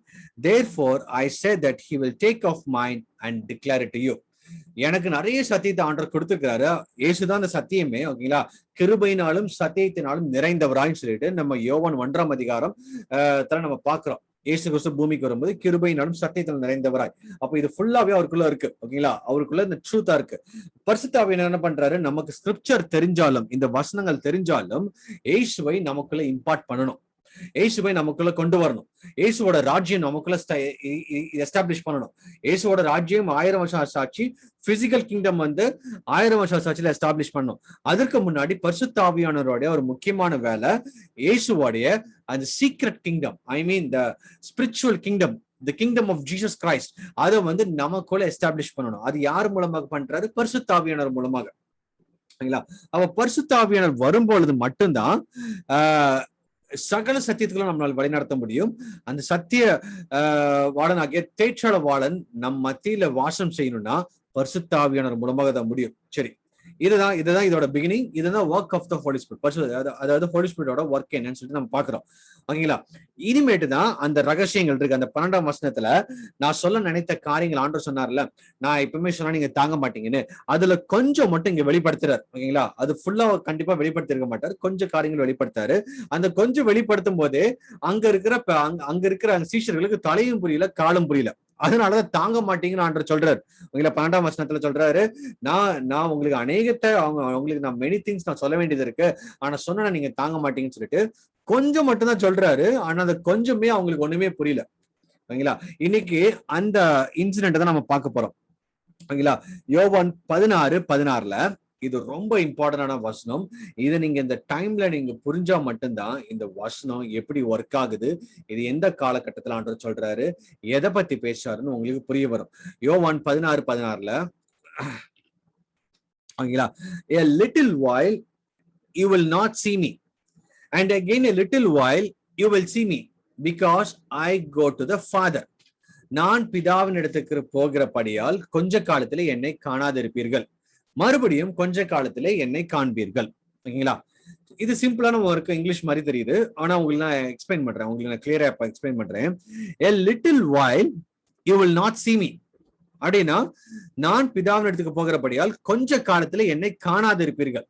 Therefore, I said that he will take off mine and declare it to you. எனக்கு நிறைய சத்தியத்தை ஆண்டவர் கொடுத்திருக்கிறாரு. இயேசுதான் அந்த சத்தியமே. ஓகேங்களா? கிருபையினாலும் சத்தியத்தினாலும் நிறைந்தவரான்னு சொல்லிட்டு நம்ம யோவான் 1ஆம் அதிகாரம் நம்ம பாக்குறோம். இயேசு கிறிஸ்து பூமிக்கு வரும்போது கிருபையினாலும் சத்தியத்தில் நிறைந்தவராய். அப்ப இது ஃபுல்லாவே அவருக்குள்ள இருக்கு. ஓகேங்களா? அவருக்குள்ள இந்த ட்ரூத்தா இருக்கு. பரிசுத்த ஆவியானவர் என்ன பண்றாரு, நமக்கு ஸ்கிரிப்சர் தெரிஞ்சாலும், இந்த வசனங்கள் தெரிஞ்சாலும் இயேசுவை நமக்குள்ள இம்பார்ட் பண்ணணும், இயேசுவை நமக்குள்ள கொண்டு வரணும், இயேசுவோட ராஜ்யம் நமக்குள்ள எஸ்டாப்ளிஷ் பண்ணணும். இயேசுவோட ராஜ்யம் 1000 வருஷம் சாட்சி, பிசிக்கல் கிங்டம் 1000 வருஷம் சாட்சியில எஸ்டாப்ளிஷ் பண்ணணும். அதற்கு முன்னாடி பரிசுத்த ஆவியானவருடைய ஒரு முக்கியமான வேலை, இயேசுவோடைய அந்த secret kingdom, I mean the spiritual kingdom, the kingdom of Jesus Christ, அதை நமக்குள்ள எஸ்டாப்ளிஷ் பண்ணணும். அது யார் மூலமாக பண்றாரு? பரிசுத்த ஆவியானவர் மூலமாக. சரிங்களா? அப்ப பரிசுத்த ஆவியானவர் வரும்பொழுது மட்டும்தான் சகல சத்தியத்துக்குள்ள நம்மளால் வழிநடத்த முடியும். அந்த சத்திய வாளன் ஆகிய தேற்றாள வாளன் நம் மத்தியில வாசம் செய்யணும்னா பரிசுத்த ஆவியானவர் மூலமாக தான் முடியும். சரி, இதுதான் இதோட பிகினிங். இதுதான் work of the Holi Spirit. அதாவது ஹோலி ஸ்பிரிட்டோட ஒர்க் என்னன்னு சொல்லிட்டு நம்ம பாக்குறோம். ஓகேங்களா? இனிமேட்டு தான் அந்த ரகசியங்கள் இருக்கு. அந்த 12ஆம் வசனத்துல நான் சொல்ல நினைத்த காரியங்கள் ஆண்டவர் சொன்னார்ல, நான் எப்பவுமே சொன்னா நீங்க தாங்க மாட்டீங்கன்னு, அதுல கொஞ்சம் மட்டும் இங்க வெளிப்படுத்துறாரு. ஓகேங்களா? அது ஃபுல்லா கண்டிப்பா வெளிப்படுத்தி இருக்க மாட்டாரு, கொஞ்சம் காரியங்கள் வெளிப்படுத்தாரு. அந்த கொஞ்சம் வெளிப்படுத்தும் போதே அங்க இருக்கிற சீஷர்களுக்கு தலையும் புரியல, காலும் புரியல. அதனாலதான் தாங்க மாட்டீங்கன்னு ஆண்டவர் சொல்றாரு. உங்களை 12ஆம் வசனத்துல சொல்றாரு, நான் உங்களுக்கு உங்களுக்கு நான் மெனி திங்ஸ் நான் சொல்ல வேண்டியது இருக்கு, ஆனா சொன்னா நீங்க தாங்க மாட்டீங்கன்னு சொல்லிட்டு கொஞ்சம் மட்டும் தான் சொல்றாரு. ஆனா அந்த கொஞ்சமே அவங்களுக்கு ஒண்ணுமே புரியல. ஓகேங்களா? இன்னைக்கு அந்த இன்சிடென்ட் தான் நம்ம பார்க்க போறோம். ஓகேங்களா? யோவான் 16:16 இது ரொம்ப இம்பார்ட்டன்டான வசனம். இதை நீங்க இந்த டைம்ல நீங்க புரிஞ்சா மட்டும்தான் இந்த வசனம் எப்படி ஒர்க் ஆகுது, இது எந்த காலகட்டத்துல ஆண்டவர் சொல்றாரு, எதை பத்தி பேசுறாருன்னு உங்களுக்கு புரிய வரும். யோவான் 16:16 ஓகேங்களா? A little while you will not see me, and again a little while you will see me, because I go to the Father. நான் பிதாவின் இடத்துக்கு போகிறபடியால் கொஞ்ச காலத்திலே என்னை காணாதிருப்பீர்கள், மறுபடியும் கொஞ்ச காலத்திலே என்னை காண்பீர்கள். ஓகேங்களா? இது சிம்பிளான ஒர்க், இங்கிலீஷ் மாதிரி தெரியுது. ஆனா உங்களுக்கு நான் எக்ஸ்பிளைன் பண்றேன், உங்களுக்கு நான் கிளியரா எக்ஸ்பிளைன் பண்றேன். A little while you will not see me அப்படின்னா, நான் பிதாவின் இடத்துக்கு போகிறபடியால் கொஞ்ச காலத்துல என்னை காணாதிருப்பீர்கள்.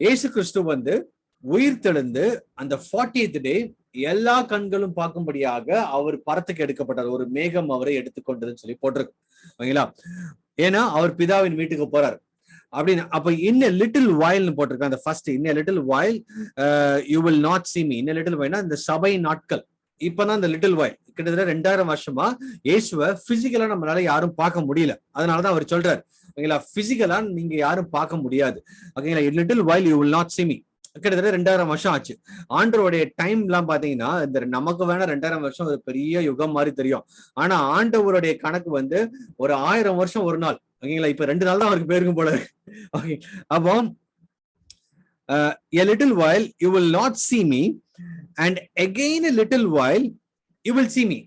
இயேசு கிறிஸ்து உயிர்த்தெழுந்து அந்த 40th டே எல்லா கண்களும் பார்க்கும்படியாக அவர் பரத்துக்கு எடுக்கப்பட்டார். ஒரு மேகம் அவரை எடுத்துக்கொண்டதுன்னு சொல்லி போட்டிருக்கு. ஓகேங்களா? ஏன்னா அவர் பிதாவின் வீட்டுக்கு போறாரு அப்படின்னு. அப்ப இன்ன லிட்டில் வாயில்னு போட்டிருக்க. அந்த ஃபர்ஸ்ட் இன்ன லிட்டில் வாயில் you will not see me. இன்ன லிட்டில் வாயில்னா இந்த சபை நாட்கள். இப்பதான் இந்த லிட்டில் வாயில் கிட்டத்தட்ட 2000 வருஷமா இயேசுவை பிசிக்கலா நம்மளால யாரும் பார்க்க முடியல. அதனாலதான் அவர் சொல்றாரு, ஓகேங்களா, பிசிக்கலா நீங்க யாரும் பார்க்க முடியாது. ஓகேங்களா? லிட்டில் வாயில் you will not see me. கிட்டத்தட்ட 2000 வருஷம் ஆச்சு. ஆண்டவருடைய டைம் எல்லாம் பாத்தீங்கன்னா, இந்த நமக்கு வேணா 2000 வருஷம் ஒரு பெரிய யுகம் மாதிரி தெரியும். ஆனா ஆண்டவருடைய கணக்கு ஒரு 1000 வருஷம் ஒரு நாள். ஓகேங்களா? இப்ப 2 நாள் தான் அவருக்கு பேருக்கும் போல. ஓகே, அப்போ a little while you will not see me, and again a little while you will see me.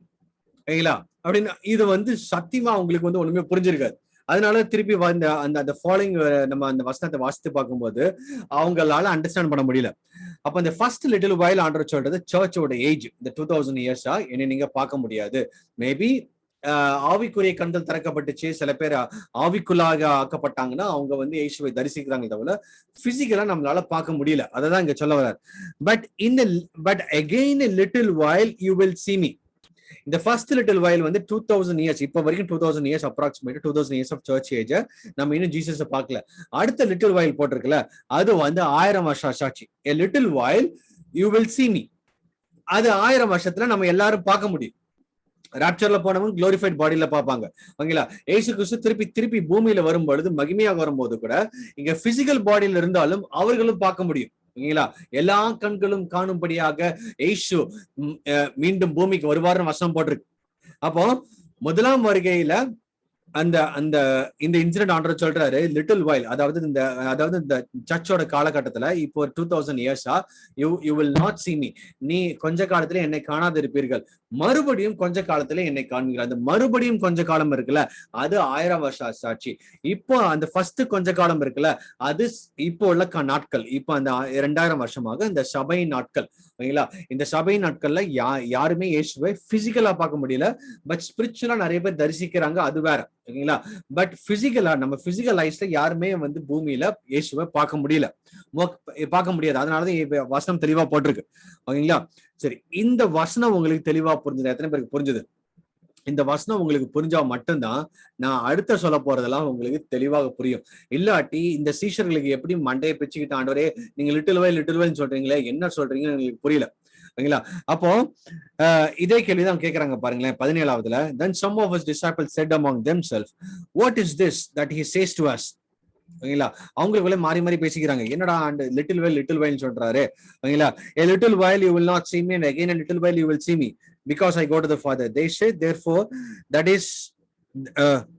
ஓகேங்களா? அப்படின்னு இது சத்தியமா உங்களுக்கு ஒண்ணுமே புரிஞ்சிருக்காது. அதனால திருப்பி அந்த ஃபாலோயிங் நம்ம அந்த வசனத்தை வாசித்து பார்க்கும்போது அவங்களால அண்டர்ஸ்டாண்ட் பண்ண முடியல. அப்ப இந்த ஃபர்ஸ்ட் லிட்டில் வைல் ஆண்டவர் சொல்றது சர்ச்சோட ஏஜ், இந்த 2000 இயர்ஸா என்னை நீங்க பார்க்க முடியாது. மேபி ஆவிக்குரிய கண்கள் திறக்கப்பட்டுச்சு, சில பேர் ஆவிக்குள்ளாக ஆக்கப்பட்டாங்கன்னா அவங்க இயேசுவை தரிசிக்கிறாங்க, தவிர பிசிக்கலா நம்மளால பார்க்க முடியல. அததான் இங்க சொல்ல வர்றாரு. But again a little while you will see me. இந்த ஃபர்ஸ்ட் லிட்டில் வைல் 2000 இயர்ஸ், இப்ப வரைக்கும் 2000 years, approximate 2000 years of church age நம்ம இன்னும் ஜீசஸ் பார்க்கல. அடுத்த லிட்டில் வைல் போட்டிருக்குல்ல, அது 1000 வருஷம் ஆச்சு. A little while you will see me. அது 1000 வருஷத்துல நம்ம எல்லாரும் பார்க்க முடியும். ராப்சர்ல போனவங்க குளோரிஃபைட் பாடியில பார்ப்பாங்க. ஓகேங்களா? இயேசு கிறிஸ்து திருப்பி பூமியில வரும்பொழுது, மகிமையாக வரும்போது கூட இங்க பிசிக்கல் பாடியில இருந்தாலும் அவர்களும் பார்க்க முடியும். ஓகேங்களா? எல்லா கண்களும் காணும்படியாக இயேசு மீண்டும் பூமிக்கு வருவார்னு வசனம் போட்டிருக்கு. அப்போ முதலாம் வருகையில இந்த இன்சிடென்ட் ஆண்டவர் சொல்றாரு, லிட்டில் வைல், அதாவது இந்த சர்ச்சோட காலகட்டத்துல இப்போ 2000 இயர்ஸா you will not see me. நீ கொஞ்ச காலத்துல என்னை காணாது இருப்பீர்கள், மறுபடியும் கொஞ்ச காலத்துல என்னை காண்பீர்கள். அந்த மறுபடியும் கொஞ்ச காலம் இருக்குல்ல, அது 1000 வருஷம் சாட்சி. இப்போ அந்த ஃபர்ஸ்ட் கொஞ்ச காலம் இருக்குல்ல, அது இப்போ உள்ள நாட்கள். இப்போ அந்த 2000 வருஷமாக இந்த சபை நாட்கள். ஓகேங்களா? இந்த சபை நாட்கள்ல யாருமே இயேசுவை பிசிக்கலா பார்க்க முடியல, பட் ஸ்பிரிச்சுவலா நிறைய பேர் தரிசிக்கிறாங்க, அது வேற. ஓகேங்களா? பட் பிசிக்கலா நம்ம பிசிக்கல் லைஃப்ல யாருமே பூமியில இயேசுவை பார்க்க முடியல, பார்க்க முடியாது. அதனாலதான் வசனம் தெளிவா போட்டிருக்கு. ஓகேங்களா? சரி, இந்த வசனம் உங்களுக்கு தெளிவா புரிஞ்சது? எத்தனை பேருக்கு புரிஞ்சது? இந்த வசனம் உங்களுக்கு புரிஞ்சா மட்டும்தான் நான் அடுத்த சொல்ல போறதெல்லாம் உங்களுக்கு தெளிவாக புரியும். இல்லாட்டி இந்த சீஷர்களுக்கு எப்படி மண்டையை பிச்சுக்கிட்டு, ஆண்டவரே நீங்க லிட்டில் வைல் சொல்றீங்களே, என்ன சொல்றீங்கன்னு உங்களுக்கு புரியல. ஓகேங்களா? அப்போ இதே கேள்விதான் கேட்கறாங்க பாருங்களேன். 17ஆவதுல, then some of his disciples said among themselves, what is this that he says to us? ஓகேங்களா? அவங்களுக்குள்ள மாறி மாறி பேசிக்கிறாங்க, என்னடா லிட்டில் வைல் சொல்றாரு. ஓகேங்களா? a little while you will not see me, and again a little while you will see me, because I go to the Father. They said, therefore, that is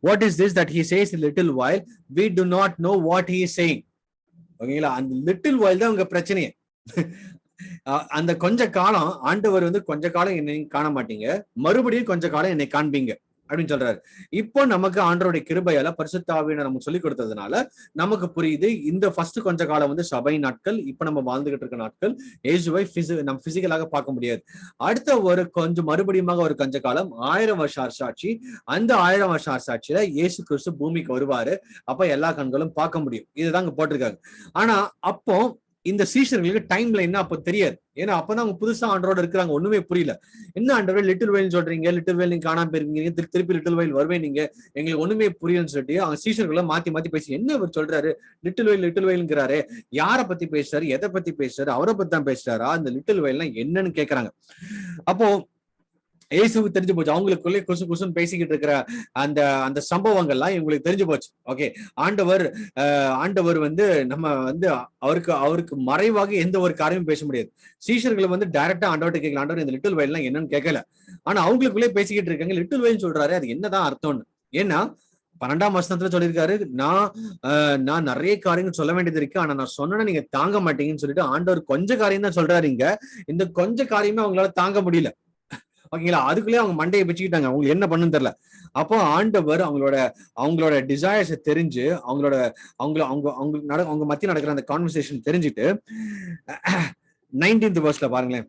what is this that he says a little while? We do not know what he is saying. ஓகேங்களா? அந்த little while தான் உங்க பிரச்சனையே. அந்த கொஞ்ச காலம் ஆண்டவர் கொஞ்ச காலம் என்னை காண மாட்டீங்க, மறுபடியும் கொஞ்ச காலம் என்னை காண்பீங்க. அப்படின்னு சொல்றாரு. இப்போ நமக்கு ஆண்டவருடைய கிருபையால பரிசுத்த ஆவியானவர் நமக்கு சொல்லி கொடுத்ததுனால நமக்கு புரியுது, இந்த ஃபர்ஸ்ட் கொஞ்ச காலம் வந்து சபை நாட்கள், இப்ப நம்ம வாழ்ந்துகிட்டு இருக்க நாட்கள். இயேசுவை நம்ம பிசிக்கலாக பார்க்க முடியாது. அடுத்த ஒரு கொஞ்சம் மறுபடியும் ஒரு கொஞ்ச காலம் 1000 வருஷ அரசாட்சி. அந்த 1000 வருஷ அரசாட்சியில இயேசு கிறிஸ்து பூமிக்கு வருவாரு. அப்ப எல்லா கண்களும் பார்க்க முடியும். இதுதான் அங்க போட்டிருக்காங்க. ஆனா அப்போ இந்த சீஷர்களுக்கு டைம் லைன் அப்ப தெரியாது. ஏன்னா அப்பதான் அவங்க புதுசா ஆண்டரோட இருக்கிறாங்க, ஒண்ணுமே புரியல. என்ன ஆண்டவரே லிட்டில் வயல் சொல்றீங்க, லிட்டில் வயல் நீங்க காணாம போயிருக்கீங்க, திருப்பி லிட்டில் வயல் வருவேன் நீங்க, எங்களுக்கு ஒண்ணுமே புரியலன்னு சொல்லிட்டு அவங்க சீஷர்களை மாத்தி மாத்தி பேசி, என்ன இவர் சொல்றாரு, லிட்டில் வயல்ங்கிறாரு, யாரை பத்தி பேசுறாரு, எதை பத்தி பேசுறாரு, அவரை பத்தி தான் பேசுறாரா, அந்த லிட்டில் வயல்னா என்னன்னு கேக்குறாங்க. அப்போ இயேசுக்கு தெரிஞ்சு போச்சு, அவங்களுக்குள்ளே குசு குசுன்னு பேசிக்கிட்டு இருக்கிற அந்த அந்த சம்பவங்கள்லாம் இவங்களுக்கு தெரிஞ்சு போச்சு. ஓகே, ஆண்டவர் வந்து நம்ம வந்து அவருக்கு மறைவாக எந்த ஒரு காரியமும் பேச முடியாது. சீஷர்களை வந்து டைரக்டா ஆண்டவர்கிட்ட கேட்கல, ஆண்டவர் இந்த லிட்டில் வயல்லாம் என்னன்னு கேட்கல. ஆனா அவங்களுக்குள்ளே பேசிக்கிட்டு இருக்காங்க, லிட்டில் வயல் சொல்றாரு, அது என்னதான் அர்த்தம்னு. ஏன்னா 12ஆம் வசனத்துல சொல்லியிருக்காரு, நான் நிறைய காரியங்கள் சொல்ல வேண்டியது இருக்கு, ஆனா நான் சொன்னா நீங்க தாங்க மாட்டீங்கன்னு சொல்லிட்டு ஆண்டவர் கொஞ்ச காரியம் தான் சொல்றாரு. இங்க இந்த கொஞ்ச காரியமே அவங்களால தாங்க முடியல. ஓகேங்களா, அதுக்குள்ளே அவங்க மண்டையை வச்சுக்கிட்டாங்க, அவங்களுக்கு என்ன பண்ணுன்னு தெரியல. அப்போ ஆண்டவர் அவங்களோட டிசைர்ஸை தெரிஞ்சு, அவங்க மத்திய நடக்கிற அந்த கான்வர்சேஷன் தெரிஞ்சுட்டு 19th verseல பாருங்களேன்.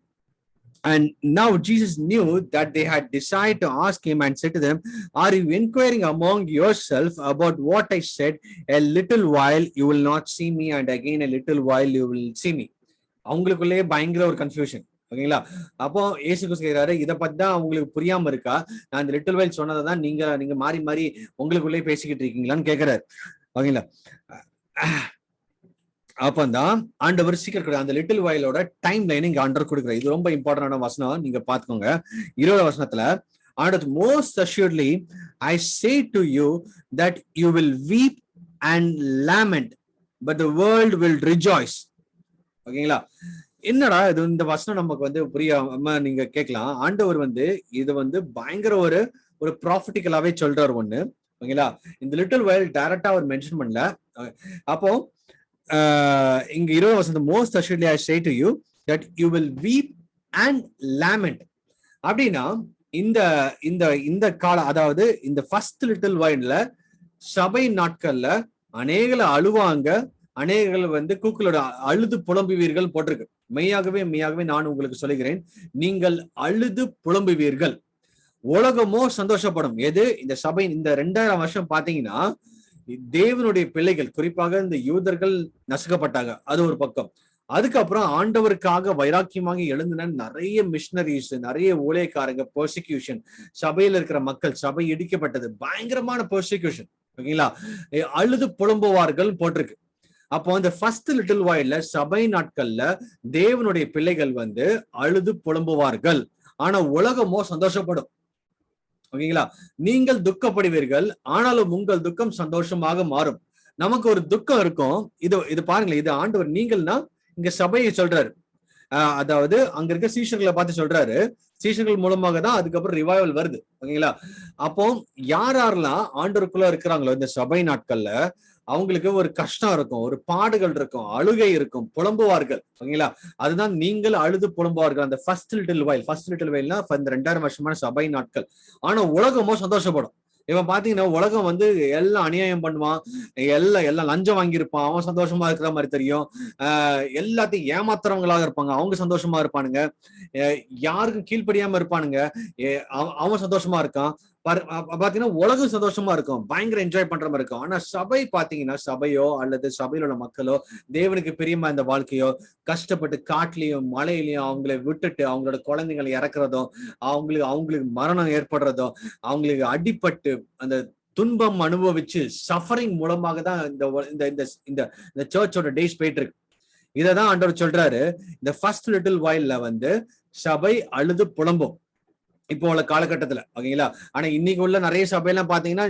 And now Jesus knew that they had decided to ask him and said to them, are you inquiring among yourself about what I said? A little while you will not see me, and again a little while you will see me. அவங்களுக்குள்ளே பயங்கர ஒரு confusion. ஓகேங்களா, அப்போ இயேசு கிறிஸ்து கேக்குறாரு, இதை பத்தி தான் உங்களுக்கு புரியாம இருக்கா, நான் இந்த லிட்டில் வயல் சொன்னதை தான் நீங்க மாறி மாறி உங்களுக்குள்ளே பேசிக்கிட்டு இருக்கீங்களான்னு கேக்குறாரு. ஓகேங்களா, அப்பதான் ஆண்டவர் சீக்கிரம் அந்த லிட்டில் வயலோட டைம் லைன் இங்க ஆண்டவர் கொடுக்குறாரு. இது ரொம்ப இம்பார்ட்டன்டான வசனம், நீங்க பாத்துக்கோங்க. 20 வசனத்துல ஆண்டவர், most assuredly I say to you that you will weep and lament, but the world will rejoice. ஓகேங்களா, என்னடா இது, இந்த வசனம் நமக்கு வந்து புரியாம நீங்க கேட்கலாம். ஆண்டவர் வந்து இது வந்து பயங்கர ஒரு ப்ராஃபிட்டிக்கலாவே சொல்றாரு ஒண்ணு. ஓகேங்களா, இந்த லிட்டில் வயல் டைரக்டா அவர் மென்ஷன் பண்ணல. அப்போ இங்க 20 வசனம், most assuredly I say to you that you will weep and lament. அப்படின்னா இந்த இந்த இந்த கால, அதாவது இந்த ஃபர்ஸ்ட் லிட்டில் வயல்ல சபை நாட்கள்ல அநேகல அழுவாங்க, அநேகர்கள் வந்து கூக்குளோட அழுது புலம்புவீர்கள் போட்டிருக்கு. மெய்யாகவே நான் உங்களுக்கு சொல்லுகிறேன், நீங்கள் அழுது புலம்புவீர்கள். உலகமோ சந்தோஷப்படும். எது? இந்த சபை இந்த 2000 வருஷம் பாத்தீங்கன்னா தேவனுடைய பிள்ளைகள், குறிப்பாக இந்த யூதர்கள் நசுக்கப்பட்டாங்க, அது ஒரு பக்கம். அதுக்கப்புறம் ஆண்டவருக்காக வைராக்கியமாக எழுந்தின நிறைய மிஷனரிஸ், நிறைய ஊழியக்காரங்க, பெர்சிக்யூஷன், சபையில இருக்கிற மக்கள், சபை இடிக்கப்பட்டது, பயங்கரமான பெர்சிக்யூஷன். ஓகேங்களா, அழுது புலம்புவார்கள் போட்டிருக்கு. அப்போ அந்த ஃபர்ஸ்ட் லிட்டில் வயல்ல சபை நாட்கள்ல தேவனுடைய பிள்ளைகள் வந்து அழுது புலம்புவார்கள், ஆனா உலகமோ சந்தோஷப்படும். ஓகேங்களா, நீங்கள் துக்கப்படுவீர்கள், ஆனாலும் உங்கள் துக்கம் சந்தோஷமாக மாறும். நமக்கு ஒரு துக்கம் இருக்கும். இது பாருங்களேன், இது ஆண்டவர் நீங்கள்னா இங்க சபையை சொல்றாரு. அதாவது அங்க இருக்க சீஷர்களை பார்த்து சொல்றாரு. சீஷர்கள் மூலமாக தான் அதுக்கப்புறம் ரிவைவல் வருது. ஓகேங்களா, அப்போ யாரெல்லாம் ஆண்டவருக்குள்ள இருக்கிறாங்களோ இந்த சபை நாட்கள்ல அவங்களுக்கு ஒரு கஷ்டம் இருக்கும், ஒரு பாடுகள் இருக்கும், அழுகை இருக்கும், புலம்புவார்கள். ஓகேங்களா, அதுதான் நீங்கள் அழுது புலம்புவார்கள். அந்த ஃபர்ஸ்ட் லிட்டில் வயல்னா இந்த 2000 வருஷமான சபை நாட்கள். ஆனா உலகமோ சந்தோஷப்படும். இவன் பாத்தீங்கன்னா உலகம் வந்து எல்லாம் அநியாயம் பண்ணுவான், எல்லாம் லஞ்சம் வாங்கியிருப்பான், அவன் சந்தோஷமா இருக்கிற மாதிரி தெரியும். எல்லாத்தையும் ஏமாத்துறவங்களாக இருப்பாங்க, அவங்க சந்தோஷமா இருப்பானுங்க. யாருக்கும் கீழ்ப்படியாம இருப்பானுங்க, அவன் சந்தோஷமா இருக்கான். பாத்தீங்கன்னா உலகம் சந்தோஷமா இருக்கும், பயங்கர என்ஜாய் பண்ற மாதிரி இருக்கும். ஆனா சபை பாத்தீங்கன்னா, சபையோ அல்லது சபையில உள்ள மக்களோ தேவனுக்கு பிரியமா இந்த வாழ்க்கையோ கஷ்டப்பட்டு காட்டுலயும் மழையிலயும் அவங்களை விட்டுட்டு அவங்களோட குழந்தைங்களை இறக்குறதும், அவங்களுக்கு மரணம் ஏற்படுறதும், அவங்களுக்கு அடிபட்டு அந்த துன்பம் அனுபவிச்சு சஃபரிங் மூலமாக தான் இந்த சர்ச்சோட டேஸ் போயிட்டு இருக்கு. இததான் ஆண்டவர் சொல்றாரு, இந்த ஃபர்ஸ்ட் லிட்டில் வயல்ல வந்து சபை அழுது புலம்பும் இப்போ உள்ள காலகட்டத்துல. ஓகேங்களா, ஆனா இன்னைக்கு உள்ள நிறைய சபையெல்லாம் பாத்தீங்கன்னா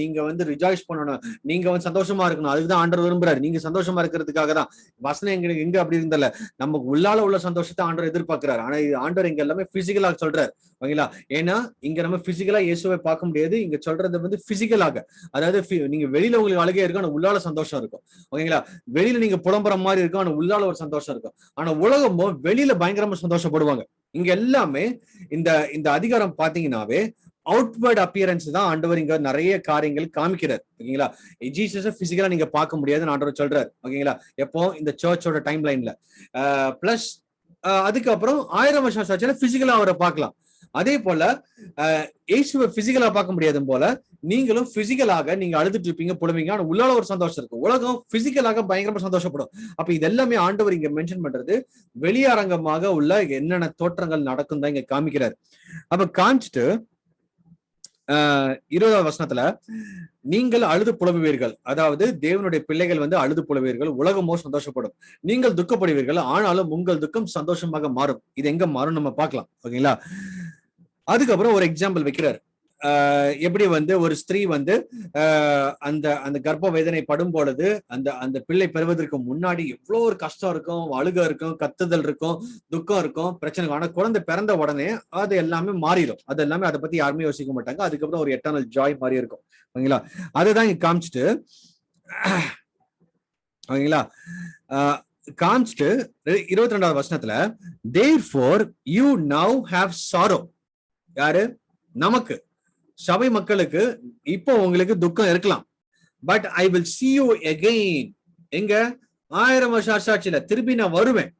நீங்க வந்து ரிஜாய்ஸ் பண்ணணும், நீங்க வந்து சந்தோஷமா இருக்கணும், அதுக்குதான் ஆண்டவர் விரும்புறாரு. நீங்க சந்தோஷமா இருக்கிறதுக்காக தான். வசனம் எங்க அப்படி இருந்தல, நமக்கு உள்ளால உள்ள சந்தோஷத்தை ஆண்டவர் எதிர்பார்க்கிறாரு. ஆனா இது ஆண்டவர் இங்க எல்லாமே பிசிக்கலா சொல்றாரு. ஓகேங்களா, ஏன்னா இங்க நம்ம பிசிக்கலா இயேசுவை பார்க்க முடியாது, இங்க சொல்றது வந்து பிசிக்கலாக. அதாவது நீங்க வெளியில உங்களுக்கு அழுகே இருக்கும், ஆனா உள்ளால சந்தோஷம் இருக்கும். ஓகேங்களா, வெளியில நீங்க புலம்புற மாதிரி இருக்கும், ஆனா உள்ளால ஒரு சந்தோஷம் இருக்கும். ஆனா உலகமோ வெளியில பயங்கரமா சந்தோஷப்படுவாங்க. இங்க எல்லாமே இந்த அதிகாரம் பாத்தீங்கன்னாவே அவுட்வர்ட் அப்பியரன்ஸ் தான் ஆண்டவர் இங்க நிறைய காரியங்கள் காமிக்கிறார். ஓகேங்களா, ஜீசஸ பிசிக்கலா நீங்க பார்க்க முடியாதுன்னு ஆண்டவர் சொல்றாரு. ஓகேங்களா, எப்போ இந்த சர்ச்சோட டைம் லைன்ல பிளஸ் அதுக்கப்புறம் 1000 வருஷம் ஆச்சுல பிசிக்கலா அவரை பார்க்கலாம். அதே போல இயேசுவை பிசிக்கலா பார்க்க முடியாது போல நீங்களும் பிசிக்கலாக நீங்க அழுதுட்டு இருப்பீங்க, புலவீங்க. ஆனா உள்ளால ஒரு சந்தோஷம் இருக்கும். உலகம் பிசிக்கலாக பயங்கரமா சந்தோஷப்படும். அப்ப இது எல்லாமே ஆண்டவர் இங்க மென்ஷன் பண்றது வெளியரங்கமாக உள்ள என்னென்ன தோற்றங்கள் நடக்கும் தான் இங்க காமிக்கிறார். அப்ப காமிச்சிட்டு 20வது வசனத்துல நீங்கள் அழுது புலம்புவீர்கள், அதாவது தேவனுடைய பிள்ளைகள் வந்து அழுது புலம்புவீர்கள், உலகமோ சந்தோஷப்படும். நீங்கள் துக்கப்படுவீர்கள், ஆனாலும் உங்கள் துக்கம் சந்தோஷமாக மாறும். இது எங்க மாறும் நம்ம பார்க்கலாம். ஓகேங்களா, அதுக்கப்புறம் ஒரு எக்ஸாம்பிள் வைக்கிறார். எப்படி வந்து ஒரு ஸ்திரீ வந்து அந்த அந்த கர்ப்ப வேதனை படும் பொழுது அந்த பிள்ளை பெறுவதற்கு முன்னாடி எவ்வளவு ஒரு கஷ்டம் இருக்கும், அழுக இருக்கும், கத்துதல் இருக்கும், துக்கம் இருக்கும், பிரச்சனை இருக்கும். ஆனா குழந்தை பிறந்த உடனே அது எல்லாமே மாறிடும். அது எல்லாமே அதை பத்தி யாருமே யோசிக்க மாட்டாங்க. அதுக்கப்புறம் ஒரு எட்டர்னல் ஜாய் மாதிரி இருக்கும். ஓகேங்களா, அதுதான் இங்க காமிச்சிட்டு ஓகேங்களா காமிச்சிட்டு 22வது வசனத்துல therefore you now have sorrow. யாரு? நமக்கு, சபை மக்களுக்கு இப்போ உங்களுக்கு துக்கம் இருக்கலாம். But I will see you again. எங்க? 1000 வருஷம் அரசாட்சியில திருப்பி நான் வருவேன்.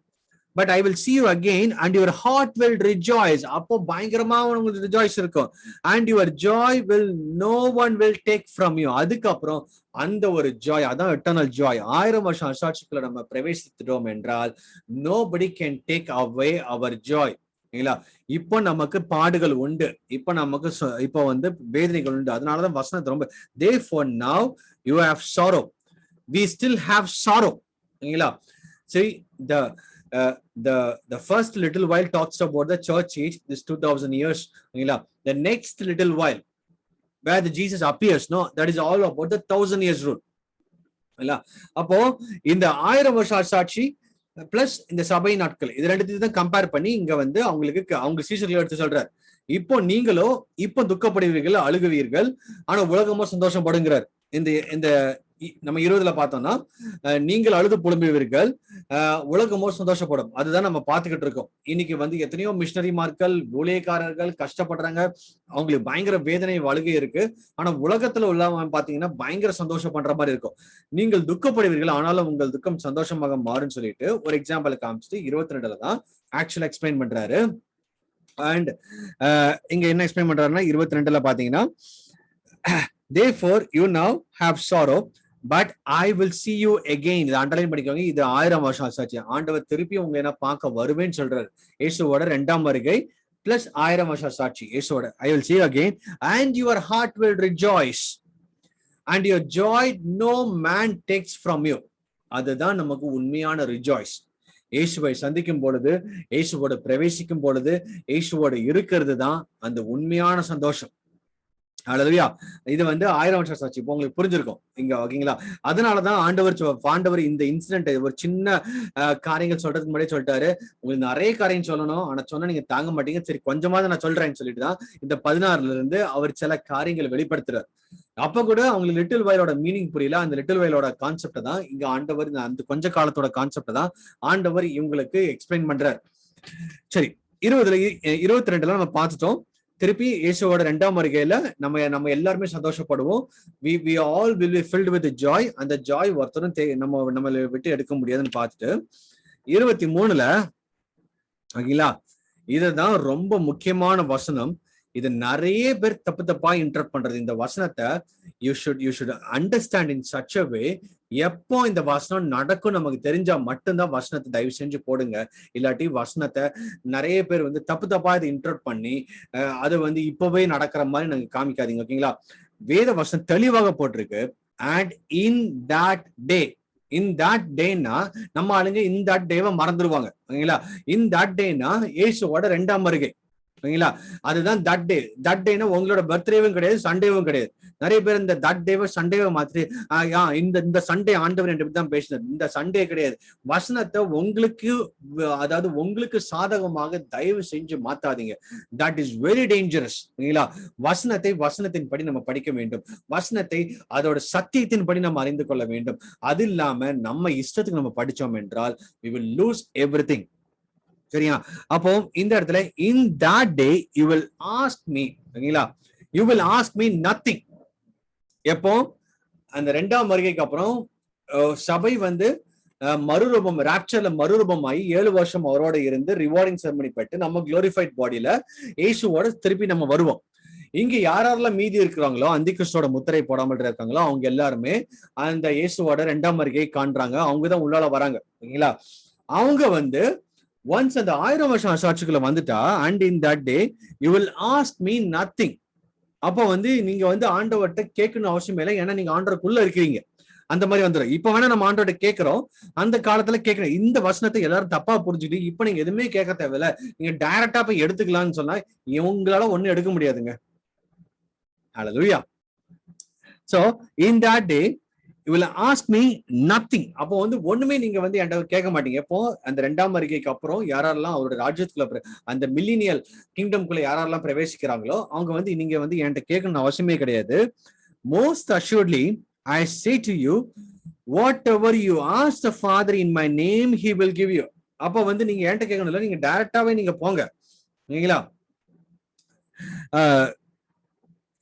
But I will see you again and your heart will rejoice. அப்போ பயங்கரமா உங்களுக்கு ரிஜாய்ஸ் இருக்கும். and your joy will no one will take from you. அதுக்கப்புறம் அந்த ஒரு ஜாய், அதான் எட்டர்னல் ஜாய். 1000 வருஷம் அரசாட்சிக்குள்ள நம்ம பிரவேசித்துட்டோம் என்றால் nobody can take away our joy. இப்போ நமக்கு பாடுகள் உண்டு, இப்ப நமக்கு இப்போ வந்து வேதனைகள் உண்டு. அதனாலதான் வசனத்தை ரொம்ப therefore now you have sorrow, we still have sorrow. See, the first little while talks about the church age, this 2000 years. The next little while where the Jesus appears, no, that is all about the 1000 years rule. அப்போ இந்த 1000 வருஷம் சாட்சி plus இந்த சபை நாட்கள், இது ரெண்டுத்தையும் தான் கம்பேர் பண்ணி இங்க வந்து அவங்க சீசர்களை எடுத்து சொல்றாரு. இப்போ நீங்களோ இப்போ துக்கப்படுவீர்கள், அழுகுவீர்கள், ஆனா உலகமோ சந்தோஷப்படுங்கிறார். இந்த நம்ம 20ல பார்த்தோம்னா நீங்கள் அழுது புலம்புவீர்கள், உலகமோ சந்தோஷப்படும். அதுதான் நம்ம பார்த்துக்கிட்டு இருக்கோம். இன்னைக்கு வந்து எத்தனையோ மிஷனரிமார்கள், ஊழியக்காரர்கள் கஷ்டப்படுறாங்க, அவங்களுக்கு பயங்கர வேதனை அழுகை இருக்கு. ஆனா உலகத்துல உள்ளவங்க பாத்தீங்கன்னா பயங்கர சந்தோஷம் பண்ற மாதிரி இருக்கும். நீங்கள் துக்கப்படுவீர்கள், ஆனாலும் உங்கள் துக்கம் சந்தோஷமாக மாறும்னு சொல்லிட்டு ஒரு எக்ஸாம்பிள் காமிச்சிட்டு 22ல தான் ஆக்சுவலா எக்ஸ்பிளைன் பண்றாரு. அண்ட் இங்க என்ன எக்ஸ்பிளைன் பண்றாருன்னா 22ல பாத்தீங்கன்னா therefore you now have sorrow but I will see you again. இது அண்டர்லைன் பண்ணிக்கோங்க. இது 1000 வருஷம் ஆச்சு. ஆண்டவர் திருப்பி உங்களை என்ன பார்க்க வருவேன்னு சொல்றாரு. இயேசுவோட 2ஆம் வருகை பிளஸ் 1000 வருஷம் சாட்சி. இயேசுவோட I will see you again and your heart will rejoice and your joy no man takes from you. அதுதான் நமக்கு உண்மையான ரிஜாய்ஸ். இயேசுவை சந்திக்கும் பொழுது, இயேசுவோட பிரவேசிக்கும் பொழுது, இயேசுவோட இருக்கிறது தான் அந்த உண்மையான சந்தோஷம். அல்லேலூயா. இது வந்து 1000 வருஷம் சாட்சி. இப்போ உங்களுக்கு புரிஞ்சிருக்கும் இங்க. ஓகேங்களா, அதனாலதான் ஆண்டவர் இந்த இன்சிடென்ட் ஒரு சின்ன காரியங்கள் சொல்றதுக்கு முன்னாடியே சொல்லிட்டாரு, உங்களுக்கு நிறைய காரியம் சொல்லணும், ஆனா சொன்னா நீங்க தாங்க மாட்டீங்க, சரி கொஞ்சமாவது நான் சொல்றேன்னு சொல்லிட்டு தான் இந்த 16ல இருந்து அவர் சில காரியங்களை வெளிப்படுத்துறாரு. அப்ப கூட அவங்களுக்கு லிட்டில் வயலோட மீனிங் புரியல. அந்த லிட்டில் வயலோட கான்செப்ட தான் இங்க ஆண்டவர், அந்த கொஞ்ச காலத்தோட கான்செப்ட தான் ஆண்டவர் இவங்களுக்கு எக்ஸ்பிளைன் பண்றாரு. சரி, 22ல நம்ம பார்த்துட்டோம். திருப்பி இயேசுவோட 2ஆம் வருகையில நம்ம எல்லாருமே சந்தோஷப்படுவோம். we all will be filled with joy. அந்த ஜாய் ஒருத்தரும் நம்மளை விட்டு எடுக்க முடியாதுன்னு பார்த்துட்டு 23ல ஓகேங்களா, இதுதான் ரொம்ப முக்கியமான வசனம். இது நிறைய பேர் தப்பா இன்டர்ப்ட் பண்றது. இந்த வசனத்தை you should understand in such a way. எப்போ இந்த வசனம் நடக்கும் நமக்கு தெரிஞ்சா மட்டும்தான் வசனத்தை தயவு செஞ்சு போடுங்க. இல்லாட்டி வசனத்தை நிறைய பேர் வந்து தப்பா இதை இன்டர்ப்ட் பண்ணி அது வந்து இப்பவே நடக்கிற மாதிரி நாங்க காமிக்காதீங்க. ஓகேங்களா, வேத வசனம் தெளிவாக போட்டிருக்கு. and in that dayனா நம்ம ஆளுங்க in that dayவை மறந்துடுவாங்க. ஓகேங்களா, in that dayனா இயேசுவோட 2ஆம் வருகை. ஓகேங்களா, அதுதான் தட் டேனா உங்களோட பர்த்டேவும் கிடையாது, சண்டேவும் கிடையாது. நிறைய பேர் இந்த தட் டேவை சண்டேவை மாத்தி இந்த சண்டே ஆண்டவர் என்று தான் பேசினார். இந்த சண்டே கிடையாது. வசனத்தை உங்களுக்கு, அதாவது உங்களுக்கு சாதகமாக தயவு செஞ்சு மாத்தாதீங்க. That is very dangerous. ஓகேங்களா, வசனத்தின் படி நம்ம படிக்க வேண்டும். வசனத்தை அதோட சத்தியத்தின் படி நம்ம அறிந்து கொள்ள வேண்டும். அது இல்லாம நம்ம இஷ்டத்துக்கு நம்ம படிச்சோம் என்றால் we will lose everything. சரியா? அப்போ இந்த இடத்துல in that day you will ask me. ஓகேங்களா, you will ask me nothing. எப்போ? அந்த 2ஆம் வருகைக்கு அப்புறம் சபை வந்து மறுரூபம், ராப்சர்ல மறுரூபமாயி 7 வருஷம் அவரோட இருந்து ரிவார்டிங் செரமனி பெற்று நம்ம குளோரிஃபைட் பாடியில இயேசுவோட திருப்பி நம்ம வருவோம். இங்க யாரெல்லாம் மீதி இருக்கிறாங்களோ, அந்தி கிறிஸ்துவோட முத்திரை போடாமல் இருக்காங்களோ, அவங்க எல்லாருமே அந்த இயேசுவோட 2ஆம் வருகையை காண்றாங்க. அவங்கதான் உள்ளால வராங்க. ஓகேங்களா? அவங்க வந்து ஒன்ஸ் அந்த 1000 வருஷம் சாட்சிக்குள்ள வந்துட்டா, and in that day you will ask me nothing. அப்போ வந்து நீங்க வந்து ஆண்டவர்கிட்ட கேட்கணும் அவசியம் இல்லை, ஏன்னா நீங்க ஆண்டவருக்குள்ள இருக்கிறீங்க. அந்த மாதிரி வந்துடும். இப்ப வேணா நம்ம ஆண்டவர்கிட்ட கேட்கிறோம், அந்த காலத்துல கேட்கிறோம். இந்த வசனத்தை எல்லாரும் தப்பா புரிஞ்சுட்டு இப்ப நீங்க எதுவுமே கேட்க தேவையில்ல, நீங்க டைரக்டா போய் எடுத்துக்கலாம்னு சொன்னா இவங்களால ஒண்ணும் எடுக்க முடியாதுங்க. ஹல்லேலூயா. So in that day you will ask me nothing. அப்போ வந்து ஒண்ணுமே நீங்க வந்து என்கிட்ட கேட்க மாட்டீங்க. எப்போ? அந்த 2ஆம் வருகைக்கு அப்புறம் யாரெல்லாம் அவரோட ராஜ்யத்துக்குள்ள, அந்த மில்லினியல் கிங்டம்குள்ள யாரெல்லாம் பிரவேசிக்கிறாங்களோ அவங்க வந்து நீங்க வந்து என்கிட்ட கேட்கணும்னு அவசியமே கிடையாது. Most assuredly I say to you, whatever you ask the Father in my name, he will give you. அப்ப வந்து நீங்க என்கிட்ட கேட்கணும் இல்ல, நீங்க டைரக்டாவே நீங்க போங்க. ஓகேங்களா?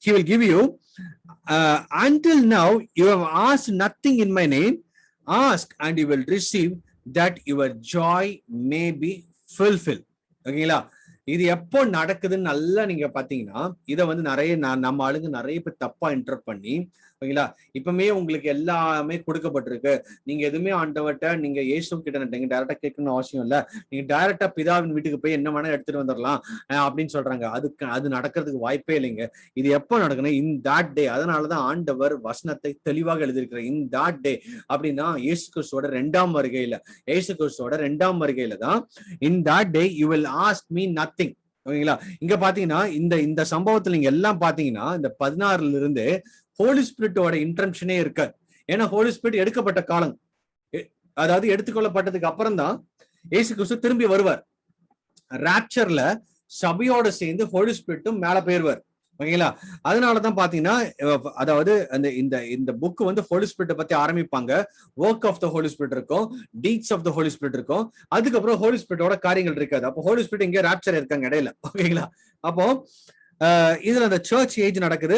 He will give you. Until now you have asked nothing in my name. Ask and you will receive, that your joy may be fulfilled. ஓகேங்களா? இது எப்போ நடக்குதுன்னு நல்லா நீங்க பாத்தீங்கன்னா, இதை வந்து நிறைய நம்ம ஆளுங்க நிறைய பேர் தப்பா இன்டர்ப்ட் பண்ணி, ஓகேங்களா, இப்பவுமே உங்களுக்கு எல்லாமே கொடுக்கப்பட்டிருக்கு, நீங்க எதுவுமே ஆண்டவர்கிட்ட நீங்க இயேசு கிட்ட நீங்க டைரக்டா கேட்கணும்னு அவசியம் இல்ல, நீங்க டைரக்டா பிதாவின் வீட்டுக்கு போய் என்ன வேணா எடுத்துட்டு வந்துடலாம் அப்படின்னு சொல்றாங்க. அது நடக்கிறதுக்கு வாய்ப்பே இல்லைங்க. இது எப்போ நடக்கணும்? இன் தட் டே. அதனாலதான் ஆண்டவர் வசனத்தை தெளிவாக எழுதியிருக்கிறார். இன் தட் டே அப்படின்னா இயேசு கிறிஸ்துவோட 2ஆம் வருகையில, இயேசு கிறிஸ்துவோட 2ஆம் வருகையில தான் இன் that day you will ask me nothing. ஓகேங்களா? இங்க பாத்தீங்கன்னா இந்த சம்பவத்துல நீங்க எல்லாம் பாத்தீங்கன்னா இந்த 16ல இருந்து ஹோலி ஸ்பிரிட்டோட இன்டென்ஷனே இருக்காது. ஏன்னா ஹோலி ஸ்பிரிட் எடுக்கப்பட்ட காலம், அதாவது எடுத்துக்கொள்ளப்பட்டதுக்கு அப்புறம் தான் இயேசு கிறிஸ்து திரும்பி வருவார். ராப்சர்ல சபையோட சேர்ந்து ஹோலி ஸ்பிரிட்டும் மேல போயிருவார். ஓகேங்களா? அதனாலதான் பாத்தீங்கன்னா, அதாவது இந்த புக் வந்து ஹோலி ஸ்பிரிட்டை பத்தி ஆரம்பிப்பாங்க. Work of the Holi spirit இருக்கும், deeds of the Holi spirit இருக்கும், அதுக்கப்புறம் ஹோலி ஸ்பிரிட்டோட காரியங்கள் இருக்காது. அப்போ ஹோலி ஸ்பிரிட் இங்கே ராப்சர் இருக்காங்க இடையில. ஓகேங்களா? அப்போ இதுல அந்த சர்ச் ஏஜ் நடக்குது.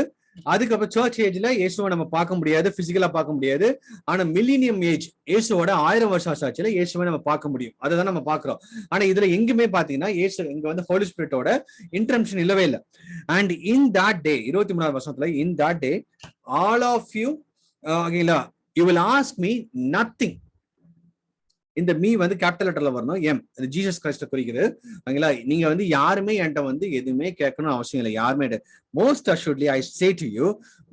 அதுக்கப்புறம் சர்ச் ஏஜ்ல இயேசுவை நம்ம பார்க்க முடியாது, பிசிக்கலா பார்க்க முடியாது. ஆனா மில்லினியம் ஏஜ், இயேசுவோட 1000 வருஷம் சாட்சியில இயேசுவை நம்ம பார்க்க முடியும். அதுதான் நம்ம பாக்குறோம். ஆனா இதுல எங்குமே பாத்தீங்கன்னா இயேசு இங்க வந்து ஹோலி ஸ்பிரிட்டோட இன்டென்ஷன் இல்லவே இல்லை. அண்ட் இன் தட் டே, 23ஆவது வருஷத்துல, in that day all of you, ஓகேங்களா, you will ask me nothing. இந்த மீ வந்து கேபிட்டல் லெட்டர்ல வரணும். எம் அது ஜீசஸ் கிரைஸ்ட குறிக்குது. ஓகேங்களா? நீங்க வந்து யாருமே என்கிட்ட வந்து எதுவுமே கேட்கணும் அவசியம் இல்லை. யாருமே most assuredly I say to you,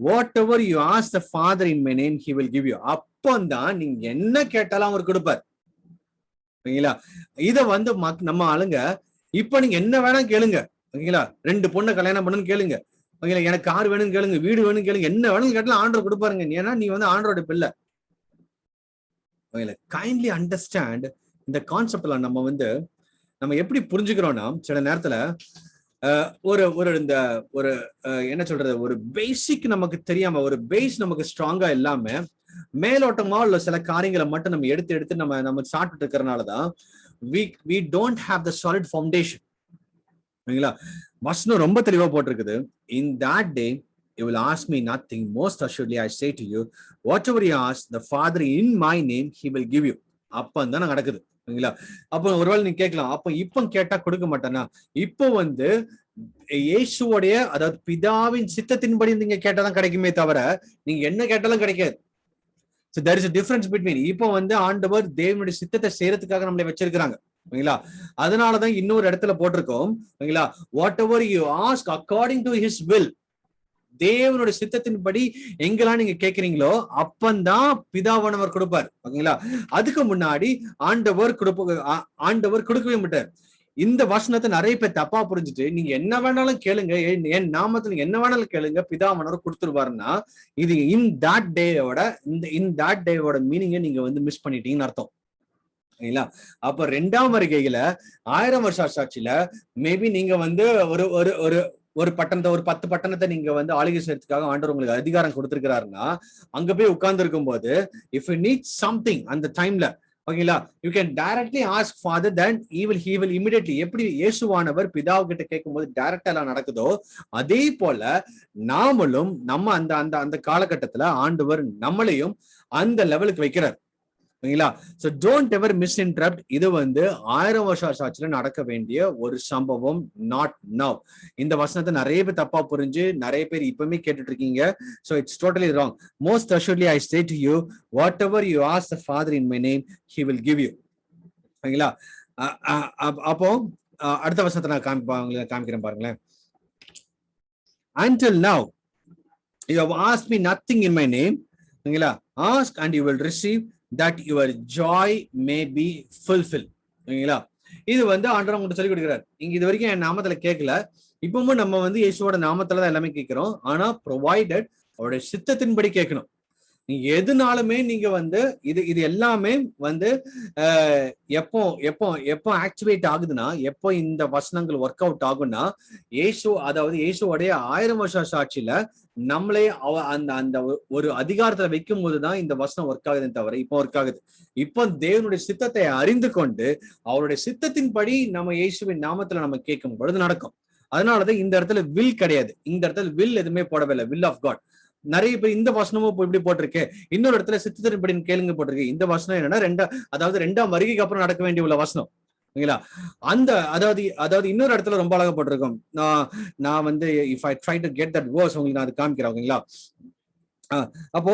whatever you ask the father in my name he will give you. அப்பந்தான் நீங்க என்ன கேட்டாலும் அவர் கொடுப்பார். ஓகேங்களா? இத வந்து நம்ம ஆளுங்க இப்ப நீங்க என்ன வேணா கேளுங்க. ஓகேங்களா? 2 பொண்ணை கல்யாணம் பண்ணுன்னு கேளுங்க. ஓகேங்களா? எனக்கு கார் வேணும்னு கேளுங்க, வீடு வேணும்னு கேளுங்க, என்ன வேணும்னு கேட்டாலும் ஆண்டவர் கொடுப்பாருங்க. ஏன்னா நீ வந்து ஆண்டவரோட பிள்ளை. கைண்ட்லி அண்டர்ஸ்டாண்ட் இந்த கான்செப்ட்ல நம்ம எப்படி புரிஞ்சுக்கிறோம்னா, சில நேரத்துல ஒரு என்ன சொல்றது, ஒரு பேசிக் நமக்கு தெரியாம, ஒரு பேஸ் நமக்கு ஸ்ட்ராங்கா இல்லாம மேலோட்டமா உள்ள சில காரியங்களை மட்டும் நம்ம எடுத்து நம்ம சாப்பிட்டு இருக்கிறதுனாலதான் we don't have the solid foundation. ஓகேங்களா? வசனம் ரொம்ப தெளிவா போட்டிருக்குது. In that day you will ask me nothing. Most assuredly I say to you, whatever you ask the Father in my name he will give you. அப்பதான் நடக்குது. ஓகேங்களா? அப்ப ஒருவேளை நீங்க கேட்கலாம், அப்ப இப்ப கேட்டா கொடுக்க மாட்டானா? இப்போ வந்து இயேசுவோடைய, அதாவது பிதாவின் சித்தத்தின்படி நீங்க கேட்டாதான் கிடைக்குமே தவிர நீங்க என்ன கேட்டாலும் கிடைக்காது. So there is a difference between, இப்போ வந்து ஆண்டவர் தேவனுடைய சித்தத்தை செய்யறதுக்காக நம்மளை வச்சிருக்கிறாங்க. ஓகேங்களா? அதனாலதான் இன்னொரு இடத்துல போட்டிருக்கோம். ஓகேங்களா? What ever you ask according to his will, தேவனுடைய சித்தத்தின்படி எங்கெல்லாம் நீங்க கேட்கிறீங்களோ அப்பந்தான் பிதாவானவர் கொடுப்பார். ஓகேங்களா? அதுக்கு முன்னாடி ஆண்டவர் கொடுக்கவே மாட்டார். இந்த வசனத்தை நிறைய பேர் தப்பா புரிஞ்சுட்டு நீங்க என்ன வேணாலும் கேளுங்க, என் நாமத்துல என்ன வேணாலும் கேளுங்க, பிதாவானவர் கொடுத்துருவாருன்னா இது இன் தட் டேவோட மீனிங்கை நீங்க வந்து மிஸ் பண்ணிட்டீங்கன்னு அர்த்தம். ஓகேங்களா? அப்ப 2ஆம் வருகையில 1000 வருஷ சாட்சியில மேபி நீங்க வந்து ஒரு பட்டணத்தை, ஒரு 10 பட்டணத்தை நீங்க வந்து ஆளுகை செய்யறதுக்காக ஆண்டவர் உங்களுக்கு அதிகாரம் கொடுத்திருக்கிறாருன்னா, அங்க போய் உட்கார்ந்து இருக்கும் போது இஃப் யூ நீட் சம்திங் அந்த டைம்ல, ஓகேங்களா? You can directly ask father, then he will immediately. எப்படி இயேசுவானவர் பிதாவு கிட்ட கேட்கும்போது டைரக்டா எல்லாம் நடக்குதோ, அதே போல நாமளும் நம்ம அந்த அந்த அந்த காலகட்டத்துல ஆண்டவர் நம்மளையும் அந்த லெவலுக்கு வைக்கிறார். ஓகேங்களா? So don't ever miss interrupt. இது 1000 வருஷம் சாட்சியில நடக்க வேண்டிய ஒரு சம்பவம், நாட் நவ். இந்த வசனத்தை நிறைய பேர் தப்பா புரிஞ்சு நிறைய பேர் இப்பவுமே கேட்டுட்டு இருக்கீங்க. So it's totally wrong. Most assuredly I say to you, whatever you ask the Father in my name, he will give you. ஓகேங்களா? அப்போ அடுத்த வசனத்தை நான் காமிக்கிறேன் பாருங்களேன். Until now you have asked me nothing in my name. ஓகேங்களா? Ask and you will receive, that your joy may be fulfilled. ஓகேங்களா? இது ஆண்டவர் உங்களுக்கு சொல்லி கொடுக்கிறார். நீங்க இது வரைக்கும் என் நாமத்துல கேட்கல, இப்பவும் நம்ம இயேசுவோட நாமத்துல தான் எல்லாமே கேட்கிறோம். ஆனா ப்ரொவைடட் அவருடைய சித்தத்தின்படி கேட்கணும். நீங்க எதுனாலுமே நீங்க இது எல்லாமே எப்போ எப்போ எப்போ ஆக்டிவேட் ஆகுதுன்னா, எப்போ இந்த வசனங்கள் ஒர்க் அவுட் ஆகும்னா, இயேசுவோடைய 1000 வருஷ சாட்சியில நம்மளே அந்த அந்த ஒரு அதிகாரத்துல வைக்கும் போதுதான் இந்த வசனம் ஒர்க் ஆகுதுன்னு தவிர இப்போ ஒர்க் ஆகுது. இப்போ தேவனுடைய சித்தத்தை அறிந்து கொண்டு அவருடைய சித்தத்தின்படி நம்ம இயேசுவின் நாமத்துல நம்ம கேட்கும் பொழுது நடக்கும். அதனாலதான் இந்த இடத்துல வில் கிடையாது. இந்த இடத்துல வில் எதுவுமே போடவே இல்லை. Will of God. நிறைய பேர் இந்த வசனமும் இப்படி போட்டிருக்கு, இன்னொரு இடத்துல சித்தத்தின்படி கேளுங்க போட்டிருக்கு. இந்த வசனம் என்னன்னா ரெண்டாம் வருகைக்கு அப்புறம் நடக்க வேண்டிய உள்ள வசனம். ஓகேங்களா? அந்த அதாவது இன்னொரு இடத்துல ரொம்ப அழகா போட்டிருக்கோம். நான் if I try to get that verse உங்களுக்கு நான் அது காமிக்கிறேன். ஓகேங்களா? அப்போ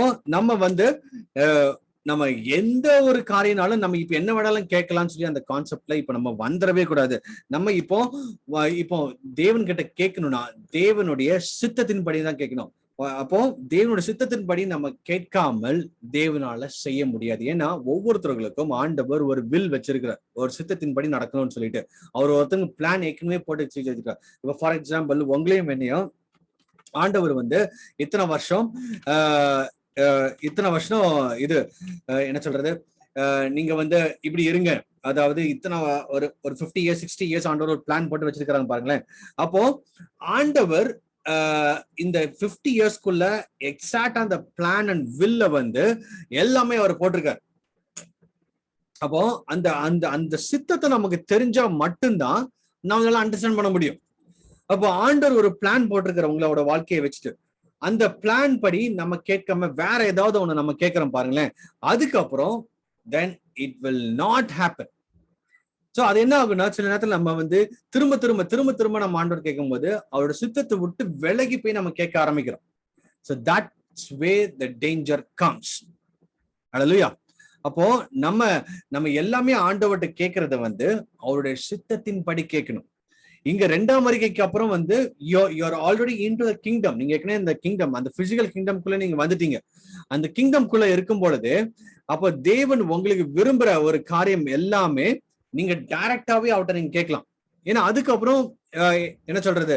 நம்ம எந்த ஒரு காரியனாலும் நம்ம இப்ப என்ன வேணாலும் கேட்கலாம்னு சொல்லி அந்த கான்செப்ட்ல இப்ப நம்ம வந்துடவே கூடாது. நம்ம இப்போ தேவன் கிட்ட கேட்கணும்னா தேவனுடைய சித்தத்தின்படி தான் கேட்கணும். அப்போ தேவனுடைய சித்தத்தின்படி நம்ம கேட்காமல் தேவனால செய்ய முடியாது. ஏன்னா ஒவ்வொருத்தர்களுக்கும் ஆண்டவர் ஒரு வில் வச்சிருக்கிறார், ஒரு சித்தத்தின்படி நடக்கணும்னு சொல்லிட்டு அவர் ஒருத்தங்க பிளான் ஏற்கனவே போட்டு வச்சிருக்காரு. இப்ப ஃபார் எக்ஸாம்பிள் உங்களையும் என்னையும் ஆண்டவர் இத்தனை வருஷம் இது என்ன சொல்றது, நீங்க இப்படி இருங்க, அதாவது இத்தனை ஒரு 50 years 60 years ஆண்டவர் ஒரு பிளான் போட்டு வச்சிருக்காங்க பாருங்களேன். அப்போ ஆண்டவர் இந்த 50 yearsக்குள்ள எக்ஸாக்டா அந்த பிளான் அண்ட் வில்ல எல்லாமே அவர் போட்டிருக்காரு. அப்போ அந்த அந்த அந்த சித்தத்தை நமக்கு தெரிஞ்சா மட்டும்தான் நம்மளால அண்டர்ஸ்டாண்ட் பண்ண முடியும். அப்போ ஆண்டவர் ஒரு பிளான் போட்டிருக்கிற உங்களோட வாழ்க்கையை வச்சுட்டு அந்த பிளான் படி நம்ம கேட்காம வேற ஏதாவது ஒண்ணு நம்ம கேட்கிறோம் பாருங்களேன், அதுக்கப்புறம் then it will not happen. So அது என்ன ஆகும்னா, சில நேரத்துல நம்ம திரும்ப திரும்ப திரும்ப திரும்ப நம்ம ஆண்டவர் கேட்கும் போது அவரோட சித்தத்தை விட்டு விலகி போய் நம்ம கேட்க ஆரம்பிக்கிறோம். So that's where the danger comes. ஹல்லேலூயா. அப்போ நம்ம எல்லாமே ஆண்டவர்கிட்ட கேட்கறத அவருடைய சித்தத்தின் படி கேட்கணும். இங்க 2ஆம் வருகைக்கு அப்புறம் you're already into the kingdom. நீங்க ஏற்கனவே இந்த கிங்டம், அந்த பிசிக்கல் கிங்டம்குள்ள நீங்க வந்துட்டீங்க. அந்த கிங்டம்குள்ள இருக்கும் பொழுது அப்போ தேவன் உங்களுக்கு விரும்புற ஒரு காரியம் எல்லாமே நீங்க டைரக்டாவே அவட்ட நீங்க கேட்கலாம். ஏன்னா அதுக்கப்புறம் என்ன சொல்றது,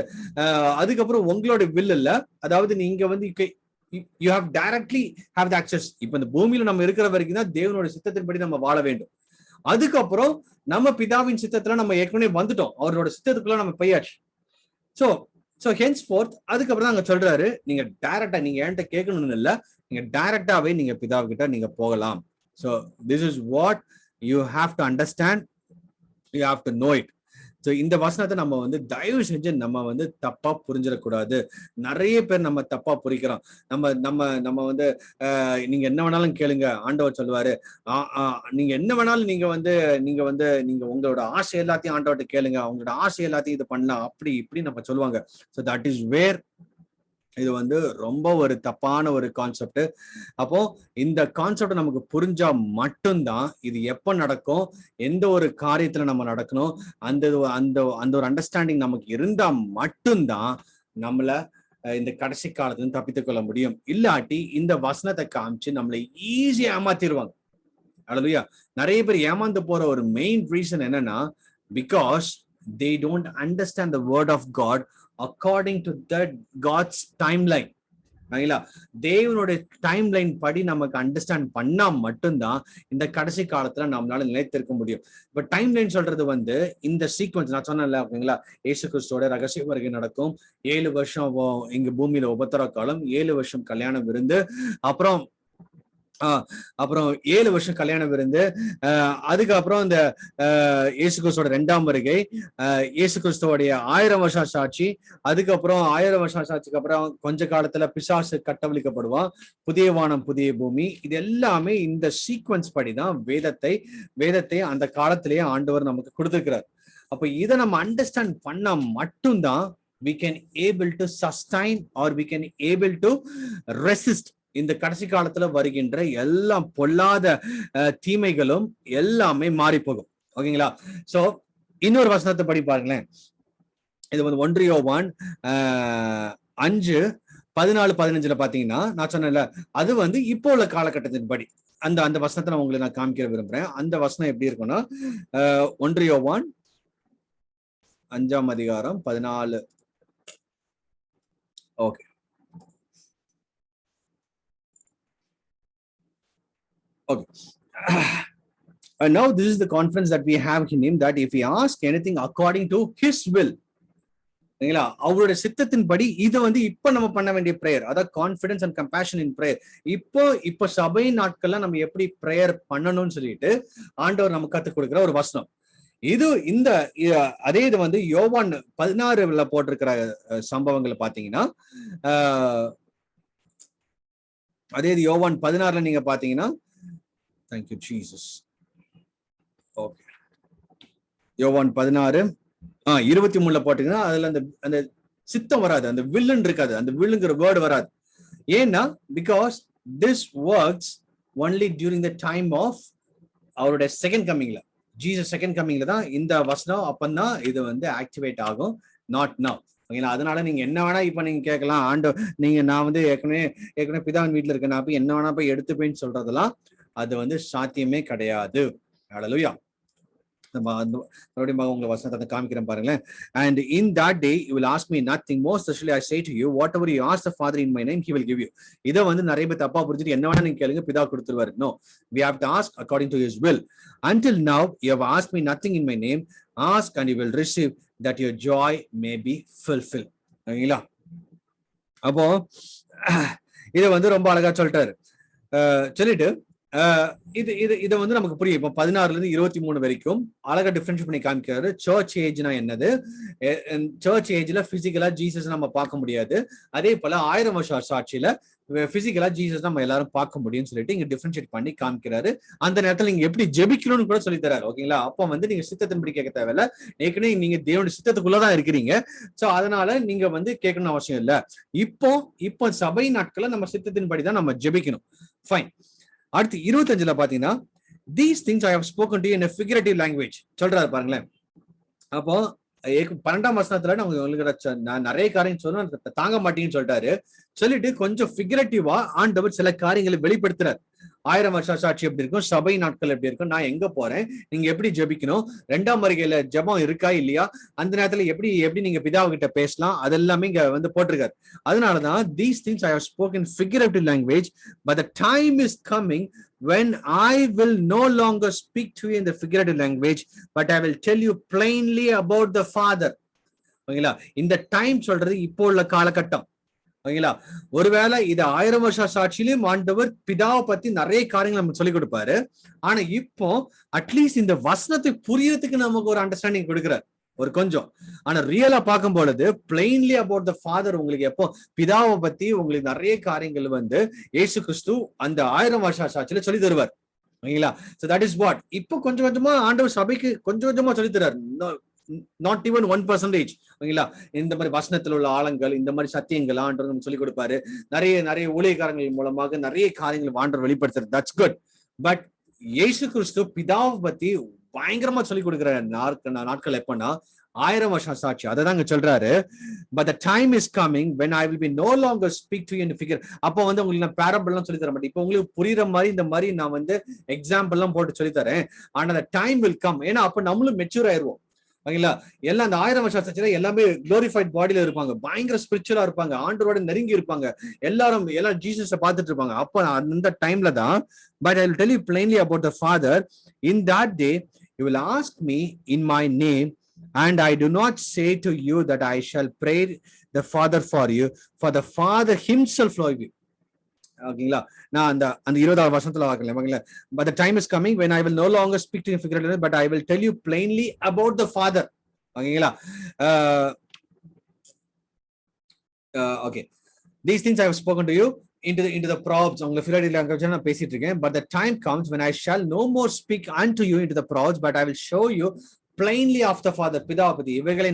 அதுக்கப்புறம் உங்களோட வில் இல்ல, அதாவது நீங்க you have directly have the access. இப்ப இந்த பூமியில நம்ம இருக்கிற வரைக்கும் தான் தேவனோட சித்தத்தின்படி நம்ம வாழ வேண்டும். அதுக்கப்புறம் நம்ம பிதாவின் சித்தத்துல நம்ம ஏற்கனவே வந்துட்டோம், அவரோட சித்தத்துக்குள்ள நம்ம போயாச்சு. சோ henceforth அதுக்கப்புறம் தான் அங்க சொல்றாரு, நீங்க டைரக்டா நீங்க என்கிட்ட கேட்கணும்னு இல்ல, நீங்க டைரக்டாவே நீங்க பிதாவுக்கிட்ட நீங்க போகலாம். So this is what you have to understand, you have to know it. So இந்த வசனத்தை நம்ம தயவு செஞ்சு நம்ம தப்பா புரிஞ்சிடக்கூடாது. நிறைய பேர் நம்ம தப்பா புரிக்கிறோம். நம்ம நீங்க என்ன வேணாலும் கேளுங்க, ஆண்டவர் சொல்லுவாரு. நீங்க என்ன வேணாலும் நீங்க உங்களோட ஆசை எல்லாத்தையும் ஆண்டவர்கிட்ட கேளுங்க, உங்களோட ஆசை எல்லாத்தையும் இது பண்ணலாம், அப்படி இப்படி நம்ம சொல்லுவாங்க. ஸோ தட் இஸ் வேர் இது ரொம்ப ஒரு தப்பான ஒரு கான்செப்ட். அப்போ இந்த கான்செப்ட் நமக்கு புரிஞ்சா மட்டும்தான் இது எப்ப நடக்கும், எந்த ஒரு காரியத்துல நம்ம நடக்கணும், அந்த அந்த அந்த ஒரு அண்டர்ஸ்டாண்டிங் நமக்கு இருந்தா மட்டும்தான் நம்மள இந்த கடைசி காலத்துல தப்பித்துக் கொள்ள முடியும். இல்லாட்டி இந்த வசனத்தை காமிச்சு நம்மளை ஈஸியா ஏமாத்திடுவாங்க. ஹல்லேலூயா. நிறைய பேர் ஏமாந்து போற ஒரு மெயின் ரீசன் என்னன்னா, because they don't understand the word of God according to that God's timeline. தேவனுடைய டைம்லைன் படி நமக்கு அண்டர்ஸ்டாண்ட் பண்ணா மட்டும்தான் இந்த கடைசி காலத்துல நம்மளால நிலைத்திருக்க முடியும். இப்ப டைம்லைன் சொல்றது இந்த சீக்வன்ஸ் நான் சொன்னேன்ல, ஓகேங்களா, இயேசு கிறிஸ்துவோட ரகசிய வருகை நடக்கும், 7 வருஷம் இங்க பூமியில உபத்திர காலம், 7 வருஷம் கல்யாணம் விருந்து, அப்புறம் அப்புறம் 7 வருஷம் கல்யாண விருந்து, அதுக்கப்புறம் இந்த இயேசு கிறிஸ்துவோட 2ஆம் வருகை, இயேசு கிறிஸ்துவோடைய 1000 வருஷம் சாட்சி, அதுக்கப்புறம் 1000 வருஷம் சாட்சிக்கு அப்புறம் கொஞ்ச காலத்துல பிசாசு கட்டவிழ்க்கப்படுவான், புதிய வானம் புதிய பூமி. இது எல்லாமே இந்த சீக்வன்ஸ் படிதான் வேதத்தை அந்த காலத்திலேயே ஆண்டவர் நமக்கு கொடுத்திருக்கிறார். அப்ப இதை நம்ம அண்டர்ஸ்டாண்ட் பண்ணா மட்டும்தான் we can able to sustain or we can able to resist இந்த கடைசி காலத்துல வருகின்ற எல்லாம் பொல்லாத தீமைகளும் எல்லாமே மாறி போகும். ஓகேங்களா? சோ இன்னொரு வசனத்தை படி பாருங்களேன். இது வந்து 1 யோவான் 5:14-15 பாத்தீங்கன்னா, நான் சொன்னேன்ல, அது வந்து இப்போ உள்ள காலகட்டத்தின் படி அந்த வசனத்தை நான் உங்களுக்கு காமிக்க விரும்புறேன். அந்த வசனம் எப்படி இருக்குன்னா, 1 யோவான் 5:14. Okay, okay. Now this is the confidence that we have in him, that if we ask anything according to his will, அவருடைய சித்தத்தின்படி, இது வந்து இப்ப நம்ம பண்ண வேண்டிய பிரேயர், அதாவது confidence and compassion in prayer. இப்போ சபை நாட்கள்ல நம்ம எப்படி பிரேயர் பண்ணணும்னு சொல்லிட்டு ஆண்டவர் நமக்கு கத்துக் கொடுக்கிற ஒரு வசனம் இது. அதே இது வந்து யோவான் 16 போட்டிருக்கிற சம்பவங்களை பாத்தீங்கன்னா, அதே இது யோவான் 16 நீங்க பாத்தீங்கன்னா, thank you Jesus. ஓகே, யோவான் 16:23 போட்டீங்கன்னா அதுல அந்த சித்தம் வராது, அந்த வில்லன் இருக்காது, அந்த வில்லுங்கிற வேர்டு வராது. ஏன்னா because this works only during the time of அவருடைய செகண்ட் கம்மிங்ல, ஜீசஸ் செகண்ட் கம்மிங்ல தான் இந்த வசனம் அப்பந்தான் இது வந்து ஆக்டிவேட் ஆகும், நாட் நவ். ஓகேங்களா? அதனால நீங்க என்ன வேணா இப்ப நீங்க கேட்கலாம், நான் வந்து ஏற்கனவே பிதாவின் வீட்டுல இருக்கேன், நான் போய் என்ன வேணா போய் எடுத்துப்பேன்னு சொல்றதெல்லாம் அது வந்து சாத்தியமே கிடையாது. ஹல்லேலூயா. மறுபடியும் உங்க வசனத்தை காமிக்கிறேன் பாருங்களேன். And in that day you will ask me nothing more, especially I say to you, whatever you ask the Father in my name, he will give you. இதை வந்து நிறைய பேர் தப்பா புரிஞ்சுட்டு என்ன வேணா நீங்க கேளுங்க, பிதா கொடுத்துருவாரு. No, we have to ask according to his will. Until now you have asked me nothing in my name. Ask and you will receive, that your joy may be fulfilled. ஓகேங்களா? அப்போ இதை வந்து ரொம்ப அழகா சொல்லிட்டாரு. சொல்லிட்டு இதை வந்து நமக்கு புரியும். இப்போ 16-23 வரைக்கும் அழகா டிஃபரன்ஷியேட் பண்ணி காமிக்கிறாரு. சர்ச் ஏஜ்னா என்னது? சர்ச் ஏஜ்ல பிசிக்கலா ஜீசஸ் நம்ம பார்க்க முடியாது, அதே போல 1000 வருஷம் சாட்சியில பிசிக்கலா ஜீசஸ் நம்ம எல்லாரும் பார்க்க முடியும்னு சொல்லிட்டு இங்க டிஃபரன்ஷியேட் பண்ணி காமிக்கிறாரு. அந்த நேரத்துல நீங்க எப்படி ஜெபிக்கணும்னு கூட சொல்லி தராரு. ஓகேங்களா? அப்போ வந்து நீங்க சித்தத்தின்படி கேட்க தேவையில்ல, ஏற்கனவே நீங்க தேவனுடைய சித்தத்துக்குள்ளதான் இருக்கிறீங்க. சோ அதனால நீங்க வந்து கேட்கணும்னு அவசியம் இல்ல. இப்போ சபை நாட்களை நம்ம சித்தத்தின்படி தான் நம்ம ஜெபிக்கணும். ஃபைன். அடுத்து 25 பாத்தீங்கன்னா, these things I have spoken to you in a figurative language சொல்றாரு பாருங்களேன். அப்போ 12ஆம் வசனத்துல நான் நிறைய காரியம் சொன்னா தாங்க மாட்டீங்கன்னு சொல்லிட்டாரு. சொல்லிட்டு கொஞ்சம் ஃபிகரேட்டிவா ஆண்டவர் சில காரியங்களை வெளிப்படுத்துறாரு. 1000 வருஷம் சாட்சி எப்படி இருக்கும், சபை நாட்கள் எப்படி இருக்கும், நான் எங்க போறேன், நீங்க எப்படி ஜெபிக்கணும், 2ஆம் வருகையில ஜெபம் இருக்கா இல்லையா, அந்த நேரத்துல எப்படி நீங்க பிதாவுகிட்ட பேசலாம், அதெல்லாமே இங்க வந்து போட்டிருக்காரு. அதனாலதான் these things I have spoken figurative language, but the time is coming when I will no longer speak to you in the figurative language, but I will tell you plainly about the Father. ஓகேங்களா? இந்த time சொல்றது இப்போ உள்ள காலகட்டம். ஓகேங்களா? ஒருவேளை இது 1000 வருஷ சாட்சியிலும் ஆண்டவர் பிதாவை பத்தி நிறைய காரியங்கள் நமக்கு சொல்லிக் கொடுப்பாரு. ஆனா இப்போ அட்லீஸ்ட் இந்த வசனத்தை புரியறதுக்கு நமக்கு ஒரு அண்டர்ஸ்டாண்டிங் கொடுக்கிறார், ஒரு கொஞ்சம். ஆனா ரியலா பார்க்கும் பொழுது பிளைன்லி அபவுட் த ஃபாதர் உங்களுக்கு எப்போ பிதாவை பத்தி உங்களுக்கு நிறைய காரியங்கள் வந்து இயேசு கிறிஸ்து அந்த 1000 வருஷ சாட்சியில சொல்லி தருவார். ஓகேங்களா? சோ தட் இஸ் வாட் இப்போ கொஞ்சம் கொஞ்சமா ஆண்டவர் சபைக்கு கொஞ்சம் கொஞ்சமா சொல்லி தர்றாரு. Not even 1%. ஓகேங்களா? இந்த மாதிரி வசனத்தில் உள்ள ஆழங்கள், இந்த மாதிரி சத்தியங்கள் ஆண்டவர் சொல்லிக் கொடுப்பாரு. நிறைய ஊழியக்காரங்கள் மூலமாக நிறைய காரியங்கள் ஆண்டவர் வெளிப்படுத்துறாரு. That's good. பட் இயேசு கிறிஸ்து பிதாவை பத்தி பயங்கரமா சொல்லிக் கொடுக்கிற நாட்கள் எப்பன்னா 1000 வருஷம் சாட்சி. அதைதாங்க சொல்றாரு. But the time is coming when I will be no longer speak to you in figure. அப்போ வந்து உங்களுக்கு நான் பேரபிள் எல்லாம் சொல்லி தர மாட்டேன். இப்போ உங்களுக்கு புரியுற மாதிரி இந்த மாதிரி நான் வந்து எக்ஸாம்பிள் எல்லாம் போட்டு சொல்லி தரேன். ஆனா அந்த டைம் வில் கம். ஏன்னா அப்ப நம்மளும் மெச்சூர் ஆயிருவோம். ஓகேங்களா? எல்லாம் அந்த 1000 வருஷம் சாட்சியில எல்லாமே குளோரிஃபைட் பாடியில இருப்பாங்க, பயங்கர ஸ்பிரிச்சுவலா இருப்பாங்க, ஆண்டவரோட நெருங்கி இருப்பாங்க, எல்லாரும் ஜீசஸை பார்த்துட்டு இருப்பாங்க. அப்ப அந்த டைம்ல தான் but I will tell you plainly about the Father. In that day you will ask me in my name, and I do not say to you that I shall pray the Father for you, for the Father himself love you. ஓகேங்களா? நான் அந்த அந்த 20வது வருஷத்துல வாக்கல ஓகேங்களா? But the time is coming when I will no longer speak to you figuratively, but I will tell you plainly about the Father. ஓகேங்களா? Okay. These things I have spoken to you into the proverbs. உங்களுக்கு figurative language நான் பேசிட்டு இருக்கேன். But the time comes when I shall no more speak unto you into the proverbs, but I will show you plainly of the Father. பிதாவை பத்தி இவைகளை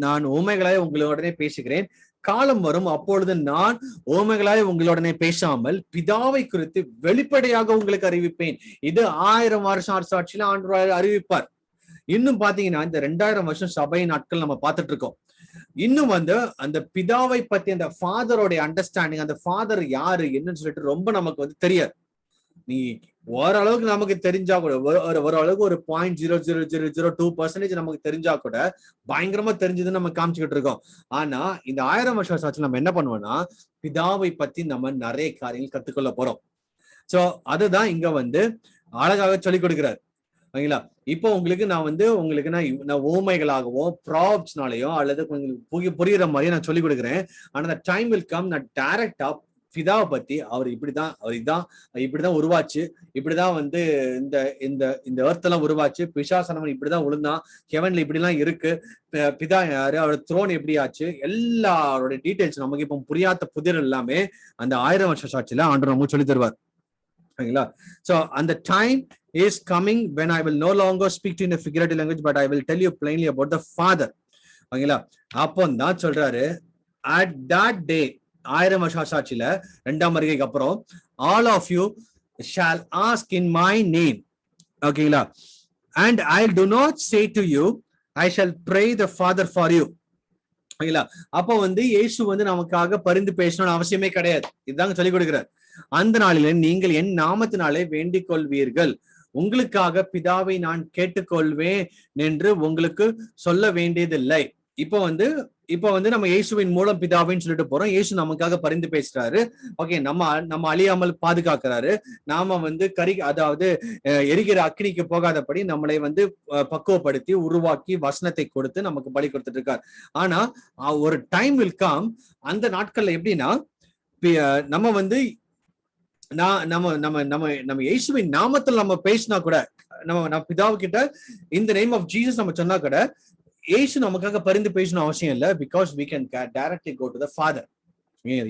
நான் உமைகளாய் உங்களுடனே பேசுகிறேன். காலம் வரும், அப்பொழுது நான் உமைகளாய் உங்களுடனே பேசாமல் பிதாவை குறித்து வெளிப்படையாக உங்களுக்கு அறிவிப்பேன். இது 1000 வருஷம் அரசாட்சியில ஆண்டவர் அறிவிப்பார். இன்னும் பாத்தீங்கன்னா இந்த 2000 வருஷம் சபை நாட்கள் நம்ம பார்த்துட்டு இருக்கோம். இன்னும் அந்த பிதாவை பத்தி அந்த ஃபாதரோட அண்டர்ஸ்டாண்டிங், அந்த ஃபாதர் யாரு என்னன்னு சொல்லிட்டு ரொம்ப நமக்கு தெரியாது. நீ ஓரளவுக்கு நமக்கு தெரிஞ்சா கூட ஓரளவுக்கு ஒரு 0.0002% நமக்கு தெரிஞ்சா கூட பயங்கரமா தெரிஞ்சதுன்னு நம்ம காமிச்சுக்கிட்டு இருக்கோம். ஆனா இந்த 1000 வருஷம் ஆச்சு நம்ம என்ன பண்ணுவோம்னா பிதாவை பத்தி நம்ம நிறைய காரியங்கள் கத்துக்கொள்ள போறோம். சோ அதுதான் இங்க அழகாக சொல்லிக் கொடுக்கிறார். ஓகேங்களா? இப்போ உங்களுக்கு நான் ஓமைகளாகவோ ப்ராப்ஸ்னாலேயோ அல்லது கொஞ்சம் புரியுற மாதிரியே நான் சொல்லிக் கொடுக்குறேன். ஆனா அந்த டைம் வில் கம், நான் டைரக்டா பிதாவை பத்தி அவர் இப்படிதான் உருவாச்சு, இப்படிதான் இந்த இந்த இந்த எர்த்தெல்லாம் உருவாச்சு, பிசாசனவன் இப்படிதான் விழுந்தான், ஹெவன்ல இப்படிலாம் இருக்கு, பிதா யாரு, அவரோட த்ரோன் எப்படி ஆச்சு, எல்லாரோட டீடைல்ஸ் நமக்கு இப்போ புரியாத புதிர் எல்லாமே அந்த 1000 வருஷ சாட்சியில ஆண்டவர் நமக்கு சொல்லி தருவார். ஓகேங்களா? சோ அந்த time is coming when I will no longer speak to you in a figurative language, but I will tell you plainly about the Father. ஓகேங்களா? அப்போ தான் சொல்றாரு, at that day 1000 வருஷ சாட்சியில 2ஆம் வருகைக்கு அப்புறம் all of you shall ask in my name. ஓகேங்களா? and I do not say to you I shall pray the Father for you. ஓகேங்களா? அப்போ இயேசு நமக்காக பரிந்து பேசணும்னு அவசியமே கிடையாது. இதுதாங்க சொல்லிக் கொடுக்கிறார். அந்த நாளிலே நீங்கள் என் நாமத்தினாலே வேண்டிக் கொள்வீர்கள், உங்களுக்காக பிதாவை நான் கேட்டுக்கொள்வேன் என்று உங்களுக்கு சொல்ல வேண்டியதில்லை. இப்போ நம்ம இயேசுவின் மூலம் பிதாவின்னு சொல்லிட்டு போறோம். இயேசு நமக்காக பரிந்து பேசுறாரு. ஓகே, நம்ம அழியாமல் பாதுகாக்கிறாரு. நாம அதாவது எரிகிற அக்னிக்கு போகாதபடி நம்மளை பக்குவப்படுத்தி உருவாக்கி வசனத்தை கொடுத்து நமக்கு பலி கொடுத்துட்டு இருக்காரு. ஆனா ஒரு டைம் வில் கம், அந்த நாட்கள்ல எப்படின்னா நம்ம இயேசுவின் நாமத்தில் நம்ம பேசினா கூட, நம்ம பிதாவு கிட்ட இந்த நேம் ஆஃப் ஜீசஸ் நம்ம சொன்னா கூட இயேசு நமக்காக பரிந்து பேசணும் அவசியம் இல்லை. Because we can directly go to the Father.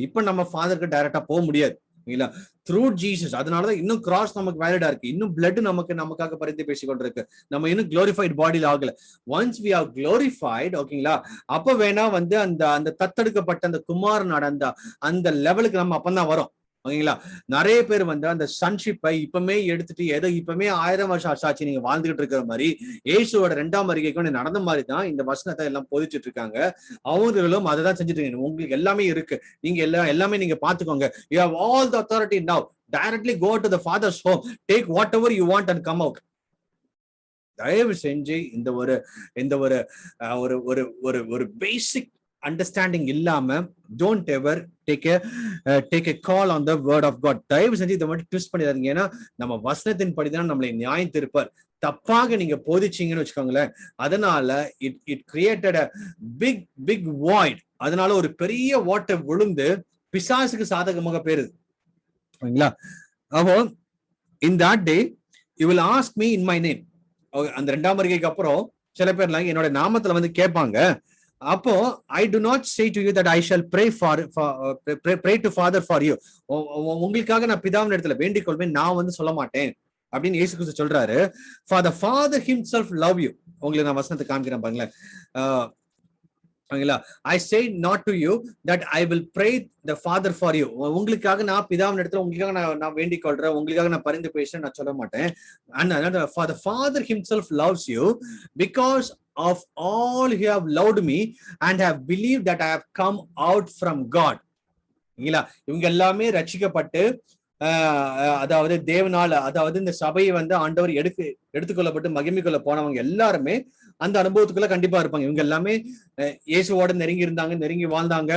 இப்ப நம்ம ஃபாதருக்கு டைரக்டா போக முடியாது இல்ல, த்ரூ ஜீசஸ். அதனாலதான் இன்னும் கிராஸ் நமக்கு வேலிடா இருக்கு. இன்னும் பிளட் நமக்காக பரிந்து பேசி கொண்டிருக்கு. நம்ம இன்னும் குளோரிஃபைட் பாடியில ஆகல. ஒன்ஸ் we are glorified, ஓகேங்களா, அப்ப வேணா அந்த தத்தெடுக்கப்பட்ட அந்த குமாரனோட அந்த லெவலுக்கு நம்ம அப்பதான் வரோம். ஓகேங்களா? நிறைய பேர் அந்த சன்ஷிப்பை இப்பமே எடுத்துட்டு ஏதோ இப்பமே 1000 வருஷம் ஆட்சி நீங்க வாழ்ந்துகிட்டு இருக்கிற மாதிரி இயேசுவோட 2ஆம் வருகைக்கு நடந்த மாதிரி தான் இந்த வசனத்தை எல்லாம் போதிச்சுட்டு இருக்காங்க. அவங்களும் அதை தான் செஞ்சுட்டு இருக்காங்க. உங்களுக்கு எல்லாமே இருக்கு, நீங்க எல்லாமே நீங்க பாத்துக்கோங்க. You have all the authority now. Directly go to the Father's home. Take whatever you want and come out. தயவு செஞ்சு இந்த ஒரு பேசிக் அண்டர்ஸ்டாண்டிங் இல்லாம don't ever take a call on the word of God. தயவு செஞ்சு இதை மட்டும் twist பண்ணிடாதீங்க. ஏன்னா நம்ம வசனத்தின் படிதான் நம்மளை நியாயம் தீர்ப்பார். தப்பாக நீங்க போதிச்சீங்கன்னு வச்சுக்கோங்களேன், அதனால it created a big void. அதனால ஒரு பெரிய ஓட்டை விழுந்து பிசாசுக்கு சாதகமாக போயிருது. ஓகேங்களா? அப்போ in that day you will ask me in my name. அந்த 2ஆம் வருகைக்கு அப்புறம் சில பேர்லாம் என்னோட நாமத்துல கேட்பாங்க. அப்போ I do not say to you that I shall pray to Father for you. உங்களுக்காக நான் பிதாவின் இடத்துல வேண்டிக் கொள்வேன் நான் சொல்ல மாட்டேன் அப்படின்னு இயேசு கிறிஸ்து சொல்றாரு. For the Father himself love you. உங்களுக்கு நான் வசனத்தை காமிக்கிறேன் பாருங்களேன். I say not to you that I will pray the Father for you. உங்களுக்காக நான் பிதாவின் இடத்துல உங்களுக்காக நான் வேண்டிக் கொள்றேன், உங்களுக்காக நான் பரிந்து பேசுறேன் நான் சொல்ல மாட்டேன். And for the Father himself loves you because of all you have loved me and have believed that I have come out from God. இவங்க எல்லாமே ரட்சிக்கப்பட்டு அதாவது தேவனால, அதாவது இந்த சபையை ஆண்டவர் எடுத்துக்கொள்ளப்பட்டு மகிமைக்குள்ள போனவங்க எல்லாருமே அந்த அனுபவத்துக்குள்ள கண்டிப்பா இருப்பாங்க. இவங்க எல்லாமே இயேசுவோட நெருங்கி வாழ்ந்தாங்க.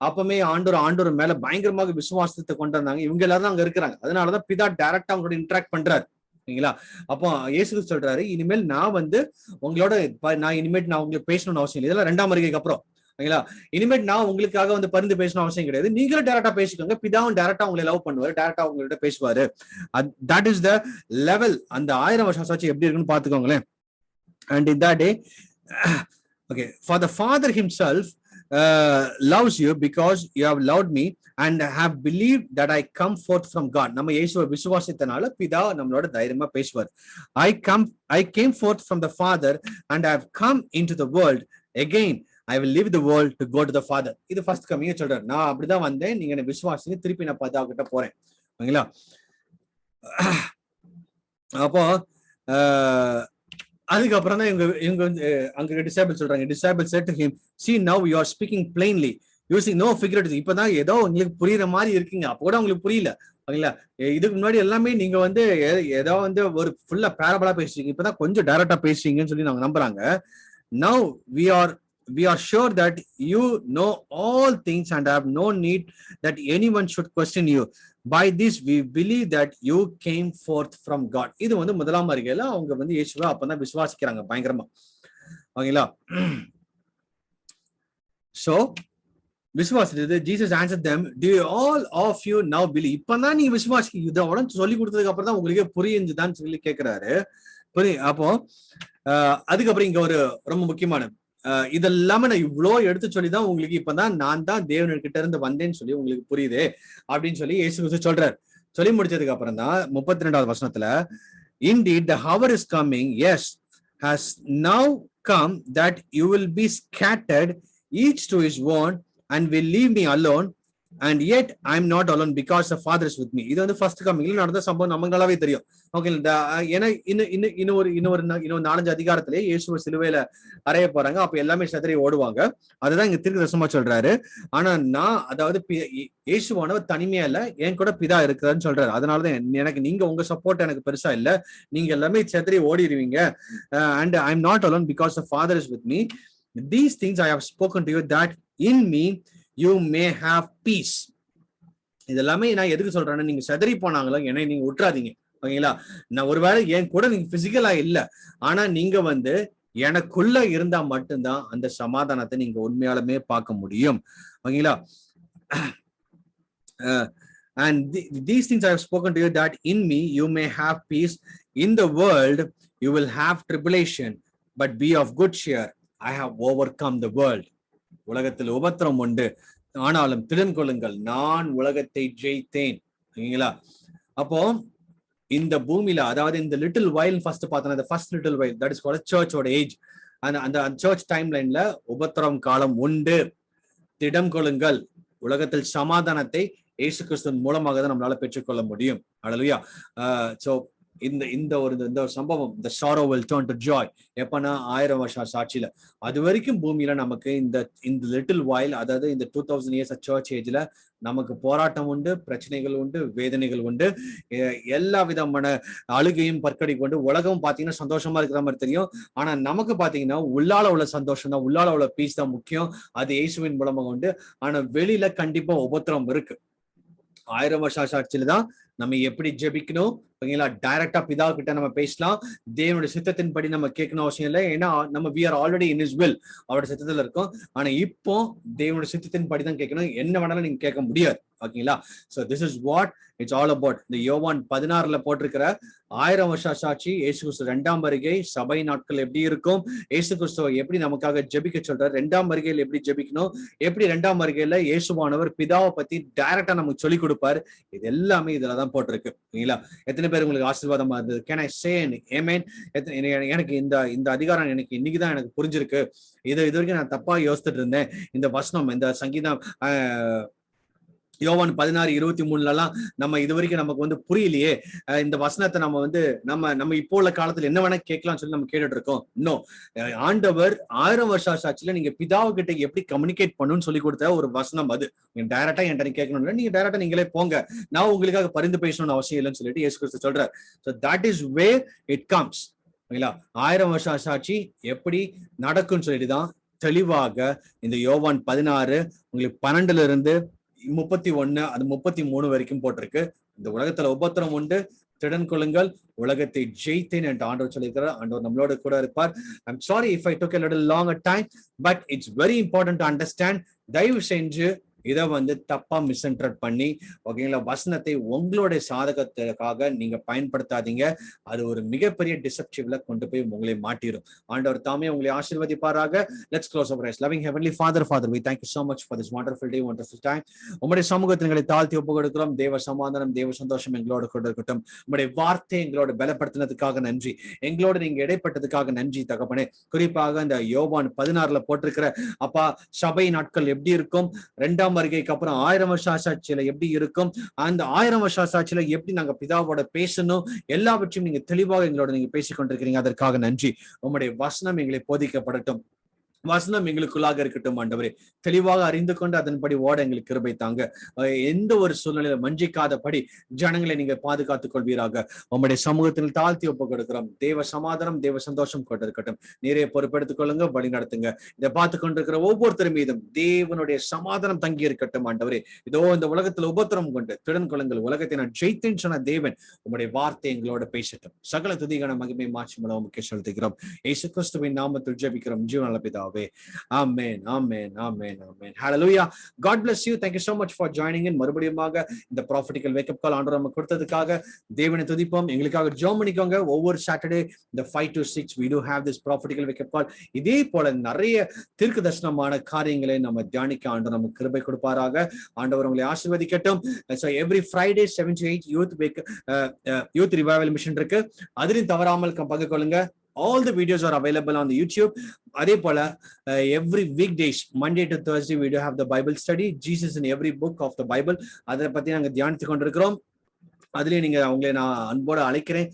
அப்பமே ஆண்டவர் மேல பயங்கரமாக விசுவாசத்தை கொண்டு வந்தாங்க. இவங்க எல்லாரும் அங்க இருக்கிறாங்க. அதனாலதான் பிதா டைரக்டா அவங்களோட இன்டராக்ட் பண்றாரு. சரிங்களா? அப்போ இயேசு சொல்றாரு, இனிமேல் நான் உங்களோட நான் உங்களுக்கு பேசணும்னு அவசியம் இல்லை. இதெல்லாம் 2ஆம் வருகைக்கு அப்புறம். ஓகேங்களா? இனிமேட் நான் உங்களுக்காக வந்து பரிந்து பேசணும் அவசியம் கிடையாது. நீங்களும் டைரக்டா பேசிக்கோங்க. பிதாவும் டைரக்டா உங்களை லவ் பண்ணுவாரு, டைரக்டா உங்கள்கிட்ட பேசுவாரு. That is the level. அந்த 1000 வருஷம் சாட்சி எப்படி இருக்குன்னு பாத்துக்கோங்களேன். And in that day, okay, for the Father himself loves you because you have loved me and have believed that I come forth from God. நம்ம இயேசுவை விசுவாசித்தனால பிதா நம்மளோட தைரியமா பேசுவார். I came forth from the Father and I have come into the world. Again I will leave the world to go to the Father. இது first கமிங்க சொல்றாரு. நான் அப்படிதான் வந்தேன், நீங்க என்ன விசுவாசிங்க, திருப்பி நான் பிதா கிட்ட போறேன். ஓகேங்களா? அப்போ அதுக்கப்புறம் தான் இவங்க அங்க டிசேபிள் சொல்றாங்க. Disable said to him, see now you are speaking plainly using no figurative. இப்பதான் ஏதோ உங்களுக்கு புரியுற மாதிரி இருக்கீங்க, அப்போ கூட உங்களுக்கு புரியல. ஓகேங்களா? இதுக்கு முன்னாடி எல்லாமே நீங்க வந்து ஏதோ வந்து ஒரு ஃபுல்லா பேரபலா பேசுறீங்க, இப்பதான் கொஞ்சம் டைரக்டா பேசுறீங்கன்னு சொல்லி நாங்க நம்புறாங்க. Now we are sure that you know all things and have no need that anyone should question you. By this we believe that you came forth from God. இது வந்து முதலாம் வருகையில அவங்க வந்து இயேசுவை அப்பதான் விசுவாசிக்கிறாங்க பயங்கரமா. ஓகேங்களா? So விசுவாசித்தது. Jesus answered them, do you all of you now believe? இப்பதான் நீங்க விசுவாசிக்க, இதோட சொல்லி கொடுத்ததுக்கு அப்புறம் தான் உங்களுக்கே புரியுதுதான் சொல்லி கேட்கிறாரு. அப்போ அதுக்கப்புறம் இங்க ஒரு ரொம்ப முக்கியமான இதெல்லாம நான் இவ்வளோ எடுத்து சொல்லிதான் உங்களுக்கு இப்பதான் நான் தான் தேவன்கிட்ட இருந்து வந்தேன்னு சொல்லி உங்களுக்கு புரியுது அப்படின்னு சொல்லி இயேசு கிறிஸ்து சொல்றாரு. சொல்லி முடிச்சதுக்கு அப்புறம் தான் 32வது வசனத்துல, indeed the hour is coming, yes has now come, that you will be scattered each to his own and will leave me alone, and yet I am not alone because the Father is with me. இது வந்து first கமிங்ல நடந்த சம்பவம் நமக்கு நல்லாவே தெரியும். Okay, ஏன்னா இன்னொரு 4-5 அதிகாரத்திலே இயேசுவை சிலுவையில அறைய போறாங்க. அப்ப எல்லாமே சதறி ஓடுவாங்க. அதுதான் இங்க தீர்க்கதரிசனமா சொல்றாரு. ஆனா நான், அதாவது இயேசுவானவர் தனிமையா இல்ல, என் கூட பிதா இருக்கிறான்னு சொல்றாரு. அதனாலதான் எனக்கு நீங்க உங்க சப்போர்ட் எனக்கு பெருசா இல்ல, நீங்க எல்லாமே சதறி ஓடிடுவீங்க. And I am not alone because the Father is with me. These things I have spoken to you, that in me you may have peace. இதெல்லாமே நான் எதுக்கு சொல்றேன்னா, நீங்க சதறி போனாங்களோ என்னை நீங்க விட்டுறாதீங்க. ஓகேங்களா? நான் ஒருவேளை என் கூட நீங்க பிசிக்கலா இல்ல, ஆனா நீங்க வந்து எனக்குள்ள இருந்தா மட்டும்தான் அந்த சமாதானத்தை நீங்க உண்மையாலுமே பார்க்க முடியும். ஓகேங்களா? And these things I have spoken to you, that in me you may have peace. In the world you will have tribulation, but be of good cheer. I have overcome the world. உலகத்தில் உபத்திரம் உண்டு, ஆனாலும் திடன் கொள்ளுங்கள், நான் உலகத்தை ஜெயித்தேன். ஓகேங்களா? அப்போ இந்த பூமியில, அதாவது இந்த லிட்டில் வைல் ஃபர்ஸ்ட் பார்த்தோன்னா, first little while, that is called சர்ச்சோட ஏஜ். அந்த சர்ச் டைம் லைன்ல உபத்திரம் காலம் உண்டு, திடம் கொள்ளுங்கள், உலகத்தில் சமாதானத்தை இயேசு கிறிஸ்துவின் மூலமாக தான் நம்மளால பெற்றுக்கொள்ள முடியும். அல்லேலூயா. சோ இந்த ஒரு சம்பவம், the sorrow will turn to joy, எப்பனா 1000 வருஷம் சாட்சியில. அது வரைக்கும் பூமியில நமக்கு இந்த லிட்டில் வாயில், அதாவது இந்த 2000 years சர்ச் ஏஜ்ல நமக்கு போராட்டம் உண்டு, பிரச்சனைகள் உண்டு, வேதனைகள் உண்டு, எல்லா விதமான அழுகையும் பற்கடி கொண்டு. உலகம் பாத்தீங்கன்னா சந்தோஷமா இருக்கிற மாதிரி தெரியும், ஆனா நமக்கு பாத்தீங்கன்னா உள்ளால உள்ள சந்தோஷம் தான், உள்ளால உள்ள பீஸ் தான் முக்கியம். அது இயேசுவின் மூலமாக உண்டு. ஆனா வெளியில கண்டிப்பா உபத்திரம் இருக்கு. 1000 வருஷம் சாட்சியில தான் நம்ம எப்படி ஜெபிக்கணும், ஓகேங்களா? டைரக்டா பிதா கிட்ட நம்ம பேசலாம். தேவனுடைய சித்தத்தின் படி நம்ம கேட்கணும் அவசியம் இல்லை, ஏன்னா நம்ம we are already in his will, அவருடைய சித்தத்துல இருக்கோம். ஆனா இப்போ தேவனுடைய சித்தத்தின் படி தான் கேட்கணும், என்ன வேணாலும் நீங்க கேட்க முடியாது. ஓகேங்களா? So this is what it's all about. இந்த யோவான் 16ல போட்டிருக்கிற 1000 வருஷ சாட்சி, இயேசு கிறிஸ்து 2ஆம் வருகை, சபை நாட்கள் எப்படி இருக்கும், இயேசு கிறிஸ்துவை எப்படி நமக்காக ஜெபிக்க சொல்றாரு, 2ஆம் வருகையில் எப்படி ஜெபிக்கணும், எப்படி 2ஆம் வருகையில இயேசுவானவர் பிதாவை பத்தி டைரக்டா நமக்கு சொல்லிக் கொடுப்பாரு. இது எல்லாமே இதுலதான் போட்டிருக்கு. ஓகேங்களா? எத்தனை பேர் உங்களுக்கு ஆசீர்வாதமா இருந்தது? Can I say amen? எனக்கு இந்த அதிகாரம் எனக்கு இன்னைக்குதான் எனக்கு புரிஞ்சிருக்கு. இது வரைக்கும் நான் தப்பா யோசிச்சுட்டு இருந்தேன். இந்த வசனம், இந்த சங்கீதம் யோவான் 16:23 நம்ம இது வரைக்கும் நமக்கு வந்து புரியலையே, இந்த வசனத்தை நம்ம இப்போ உள்ள காலத்துல என்ன வேணா கேட்கலாம்னு சொல்லி நம்ம கேட்டுட்டு இருக்கோம். இன்னும் ஆண்டவர் 1000 வருஷ சாட்சியில நீங்க பிதாவு கிட்ட எப்படி கம்யூனிகேட் பண்ணணும்னு சொல்லி கொடுத்த ஒரு வசனம். அது நீங்க டைரக்டா என்கிட்ட கேட்கணும், நீங்க டைரக்டா நீங்களே போங்க, நான் உங்களுக்காக பரிந்து பேசணும்னு அவசியம் இல்லைன்னு சொல்லிட்டு இயேசு கிறிஸ்து சொல்றாரு. So that is where it comes. ஓகேங்களா? 1000 வருஷ சாட்சி எப்படி நடக்கும்னு சொல்லிட்டுதான் தெளிவாக இந்த யோவான் 16 உங்களுக்கு 12ல இருந்து 31 அது 33 வரைக்கும் போட்டிருக்கு. இந்த உலகத்துல உபத்திரம் உண்டு, திடன் கொள்ளுங்கள், உலகத்தை ஜெயித்தேன் என்று ஆண்டவர் சொல்லியிருக்கிறார். ஆண்டவர் நம்மளோட கூட இருப்பார். I'm sorry if I took a little longer time, but it's very important to understand. தயவு செஞ்சு இதை தப்பா மிஸ்இன்டர்பிரட் பண்ணி ஓகேங்களா, வசனத்தை உங்களுடைய சாதகத்துக்காக நீங்க பயன்படுத்தாதீங்க. அது ஒரு மிகப்பெரிய டிசெப்டிவ்ல கொண்டு போய் உங்களை மாட்டிரும். ஆண்டவர் தாமே உங்களை ஆசீர்வதிப்பாராக. Let's close our eyes. Loving Heavenly Father, we thank you so much for this wonderful day, wonderful time. உம்முடைய சமூகத்தில் எங்களை தாழ்த்தி ஒப்பு கொடுக்கிறோம். தேவ சமாதானம், தேவ சந்தோஷம் எங்களோட கொண்டு இருக்கட்டும். உம்முடைய வார்த்தை எங்களோட பலப்படுத்தினதுக்காக நன்றி. எங்களோட நீங்க இடைப்பட்டதுக்காக நன்றி தகப்பனே. குறிப்பாக இந்த யோவான் 16 போட்டிருக்கிற அப்பா சபை நாட்கள் எப்படி இருக்கும், 2ஆம் வருகைக்கு அப்புறம் 1000 வருஷ ஆசாட்சியில எப்படி இருக்கும், அந்த 1000 வருஷ ஆசாட்சியில எப்படி நாங்க பிதாவோட பேசணும், எல்லாவற்றையும் நீங்க தெளிவாக எங்களோட நீங்க பேசிக் கொண்டிருக்கிறீங்க. அதற்காக நன்றி. உம்முடைய வசனம் எங்களை போதிக்கப்படட்டும். வசனம் எங்களுக்குள்ளாக இருக்கட்டும் ஆண்டவரே. தெளிவாக அறிந்து கொண்டு அதன்படி ஓட எங்களுக்கு கிருபை தாங்க. எந்த ஒரு சூழ்நிலையில வஞ்சிக்காதபடி ஜனங்களை நீங்க பாதுகாத்துக் கொள்வீராக. உம்முடைய சமூகத்தில் தாழ்த்தி ஒப்பு கொடுக்கிறோம். தேவ சமாதானம், தேவ சந்தோஷம் கொண்டு இருக்கட்டும். நீரே பொறுப்பெடுத்துக் கொள்ளுங்க, வழி நடத்துங்க. இதை பார்த்து கொண்டிருக்கிற ஒவ்வொருத்தர் மீதும் தேவனுடைய சமாதானம் தங்கி இருக்கட்டும் ஆண்டவரே. இதோ இந்த உலகத்தில் உபத்திரம் கொண்டு திடன் கொள்ளுங்கள், உலகத்தை நான் ஜெயித்தேன்னு சொன்ன தேவன் உம்முடைய வார்த்தை எங்களோட பேசட்டும். சகல துதிகான மகிமை மாற்றி முழுக்க செலுத்துகிறோம். இயேசு கிறிஸ்துவின் நாமத்தில் ஜெபிக்கிறோம் ஜீவனுள்ள பிதாவே. Amen, amen, amen, amen. Hallelujah. God bless you. Thank you so much for joining in. மறுபடியுமாக இந்த prophetical wake up call ஆண்டவர் நமக்கு கொடுத்ததுக்காக தேவனை துதிப்போம். எங்களுக்காக ஜெபம் பண்ணிக்கோங்க. ஒவ்வொரு சாட்டர்டே இந்த 5 to 6 we do have this prophetical wake up call. இதே போல நிறைய தீர்க்கதரிசனமான காரியங்களை நம்ம தியானிக்க ஆண்டவர் நமக்கு கிருபை கொடுப்பாராக. ஆண்டவர் உங்களை ஆசீர்வதிக்கட்டும். So every Friday 7 to 8 youth revival mission இருக்கு. அதிலும் தவறாமல் பங்கு கொள்ளுங்க. All the videos are available on the YouTube. அதே போல every weekdays Monday to Thursday we do have the Bible study, Jesus in every book of the Bible. அதை பத்தி நாங்க தியானித்து கொண்டிருக்கிறோம். அதுலயே நீங்க உங்களை நான் அன்போட அழைக்கிறேன்,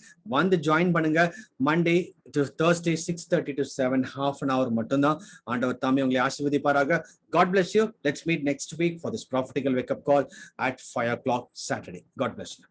ஜாயின் பண்ணுங்க. Monday to Thursday 6:30 to 7 half an hour மட்டும்தான். ஆண்டவர் தாமே உங்களை ஆசீர்வதிப்பாராக. God bless you. Let's meet next week for this prophetical wake up call at 5 o'clock Saturday. God bless you.